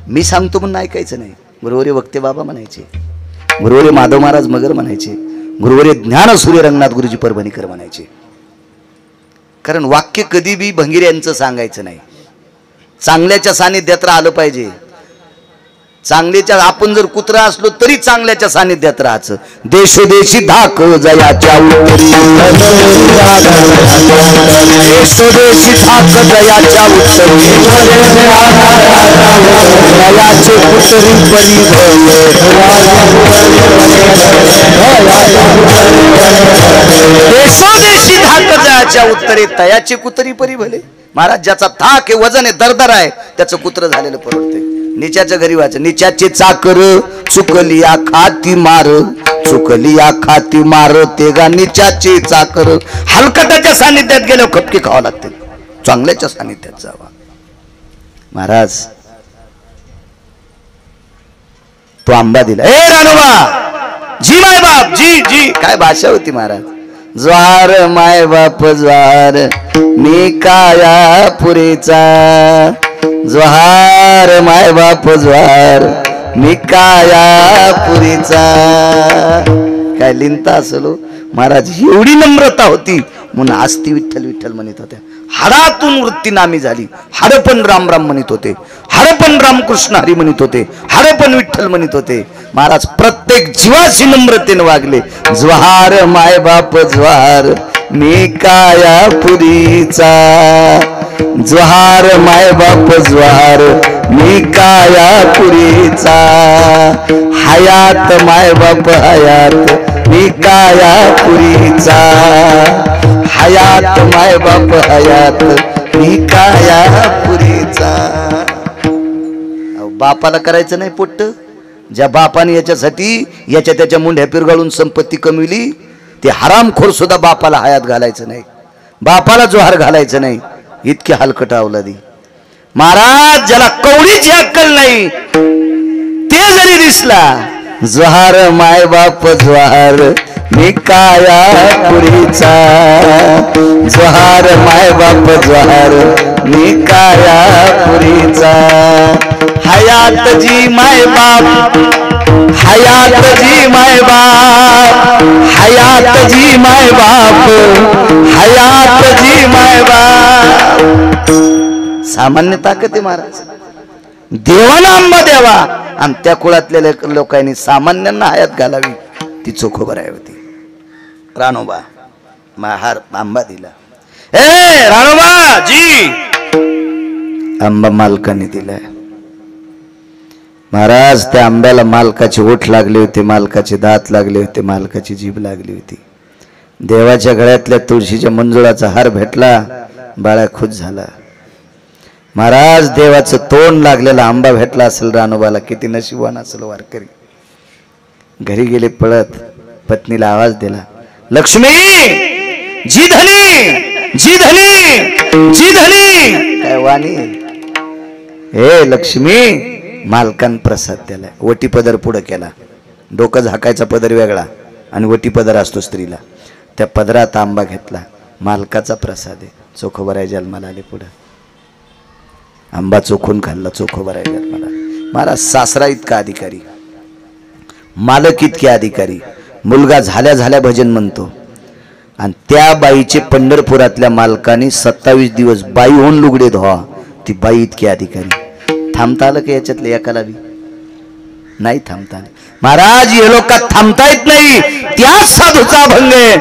मी सांगतो म्हणून ऐकायचं नाही. गुरुवारी वक्ते बाबा म्हणायचे, गुरुवारी माधव महाराज मगर म्हणायचे, गुरुवारी ज्ञान सूर्य रंगनाथ गुरुजी परभणीकर म्हणायचे. कारण वाक्य कधी बी भंगिऱ्यांचं सांगायचं नाही. चांगल्याच्या सानिध्यात राहिलं पाहिजे. चांगल्याच्या, आपण जर कुत्रा असलो तरी चांगल्याच्या सानिध्यात राहायचं. देशोदेशी धाक जयाच्या उत्तरी, देशोदेशी धाक जयाच्या उत्तरी, जयाचे कुतरी परी देशोदेशी धाक जयाच्या उत्तरे, तयाचे कुतरी परी भले. महाराज ज्याचा धाक आहे, वजन आहे, दरदर आहे, त्याचं कुत्र झालेलं परवडते. निच्याच्या घरी वाच, निच्याचे चाकर चुकलिया खाती मार, चुकलिया खाती मार, ते गा निच्याचे चाकर. हलकटाच्या सानिध्यात गेल्यावर खपके खावा लागते. चांगल्याच्या सानिध्यात जावा. महाराज तो आंबा दिला. ए रानोबा जी माय बाप, जी जी. काय भाषा होती महाराज. ज्वार माय बाप ज्वार, मी काया पुरेचा. ज्वार माय बाप ज्वार, मी काया पुरीचा. काय लिहिता असलो महाराज, एवढी नम्रता होती म्हणून आस्ती विठ्ठल विठ्ठल म्हणत होत्या. हाडातून वृत्ती नामी झाली. हाड पण राम राम म्हणत होते, हाड पण रामकृष्ण हरी म्हणत होते, हाड पण विठ्ठल म्हणत होते. महाराज प्रत्येक जीवाशी नम्रतेने वागले. ज्वार माय बाप ज्वार मी काया पुरीचा. ज्वार माय बाप ज्वार मी काया पुरीचा. हयात माय बाप हयात मी काया पुरीचा. हयात माय बाप हयात मी काया पुरीचा. बापाला करायचं नाही पोट्ट. ज्या बापाने याच्यासाठी याच्या त्याच्या मुंड्या पिरगाळून संपत्ती कमविली, ते हरामखोर सुद्धा बापाला हयात घालायचं नाही, बापाला जोहार घालायचं नाही. इतकी हलकट अवलादी. महाराज ज्याला कवडीची अक्कल नाही ते जरी दिसला, जोहार माय बाप जोहार मी काया पुरीचा. जोहार माय बाप जोहार मी काया पुरीचा. हयात जी माय बाप हयात जी माय बाप हयात जी माय बाप हयात जी माय बाप. सामान्य ताकद आहे महाराज. देवाला आंबा द्यावा आणि त्या कुळातल्या लोकांनी सामान्यांना हयात घालावी. ती चोखोबर आहे होती. रानोबा महार आंबा दिला. ए रानोबा जी, आंबा मालकाने दिलाय. महाराज त्या आंब्याला मालकाचे ओठ लागले होते, मालकाचे दात लागले होते, मालकाची जीभ लागली होती. देवाच्या गळ्यातल्या तुळशीच्या मंजुळाचा हार भेटला, बाळा खुश झाला. महाराज देवाचं तोंड लागलेला आंबा भेटला असेल रानोबाला, किती नशिबवान असेल वारकरी. घरी गेले पळत, पत्नीला आवाज दिला, लक्ष्मी जी धनी जी धनी जी धनी. काय वाणी, हे लक्ष्मी. मालकान प्रसाद दिलाय. वटी पदर पुढे केला. डोकं झाकायचा पदर वेगळा आणि वटी पदर असतो स्त्रीला. त्या पदरात आंबा घेतला. मालकाचा प्रसाद आहे. चोखोबर आहे जन्माला आले. पुढे आंबा चोखून खाल्ला. चोखोबर आहे जन्माला. महाराज सासरा इतका अधिकारी, मालक इतके अधिकारी. मुलगा झाल्या झाल्या भजन म्हणतो आणि त्या बाईचे पंढरपुरातल्या मालकाने 27 दिवस बाई होऊन लुगडे धुवा. ती बाई इतकी अधिकारी. थांबता आलं की याच्यातले एकाला बी नाही थांबता आलं. महाराज हे लोक थांबता येत नाही. त्याच साधूचा भंग आहे.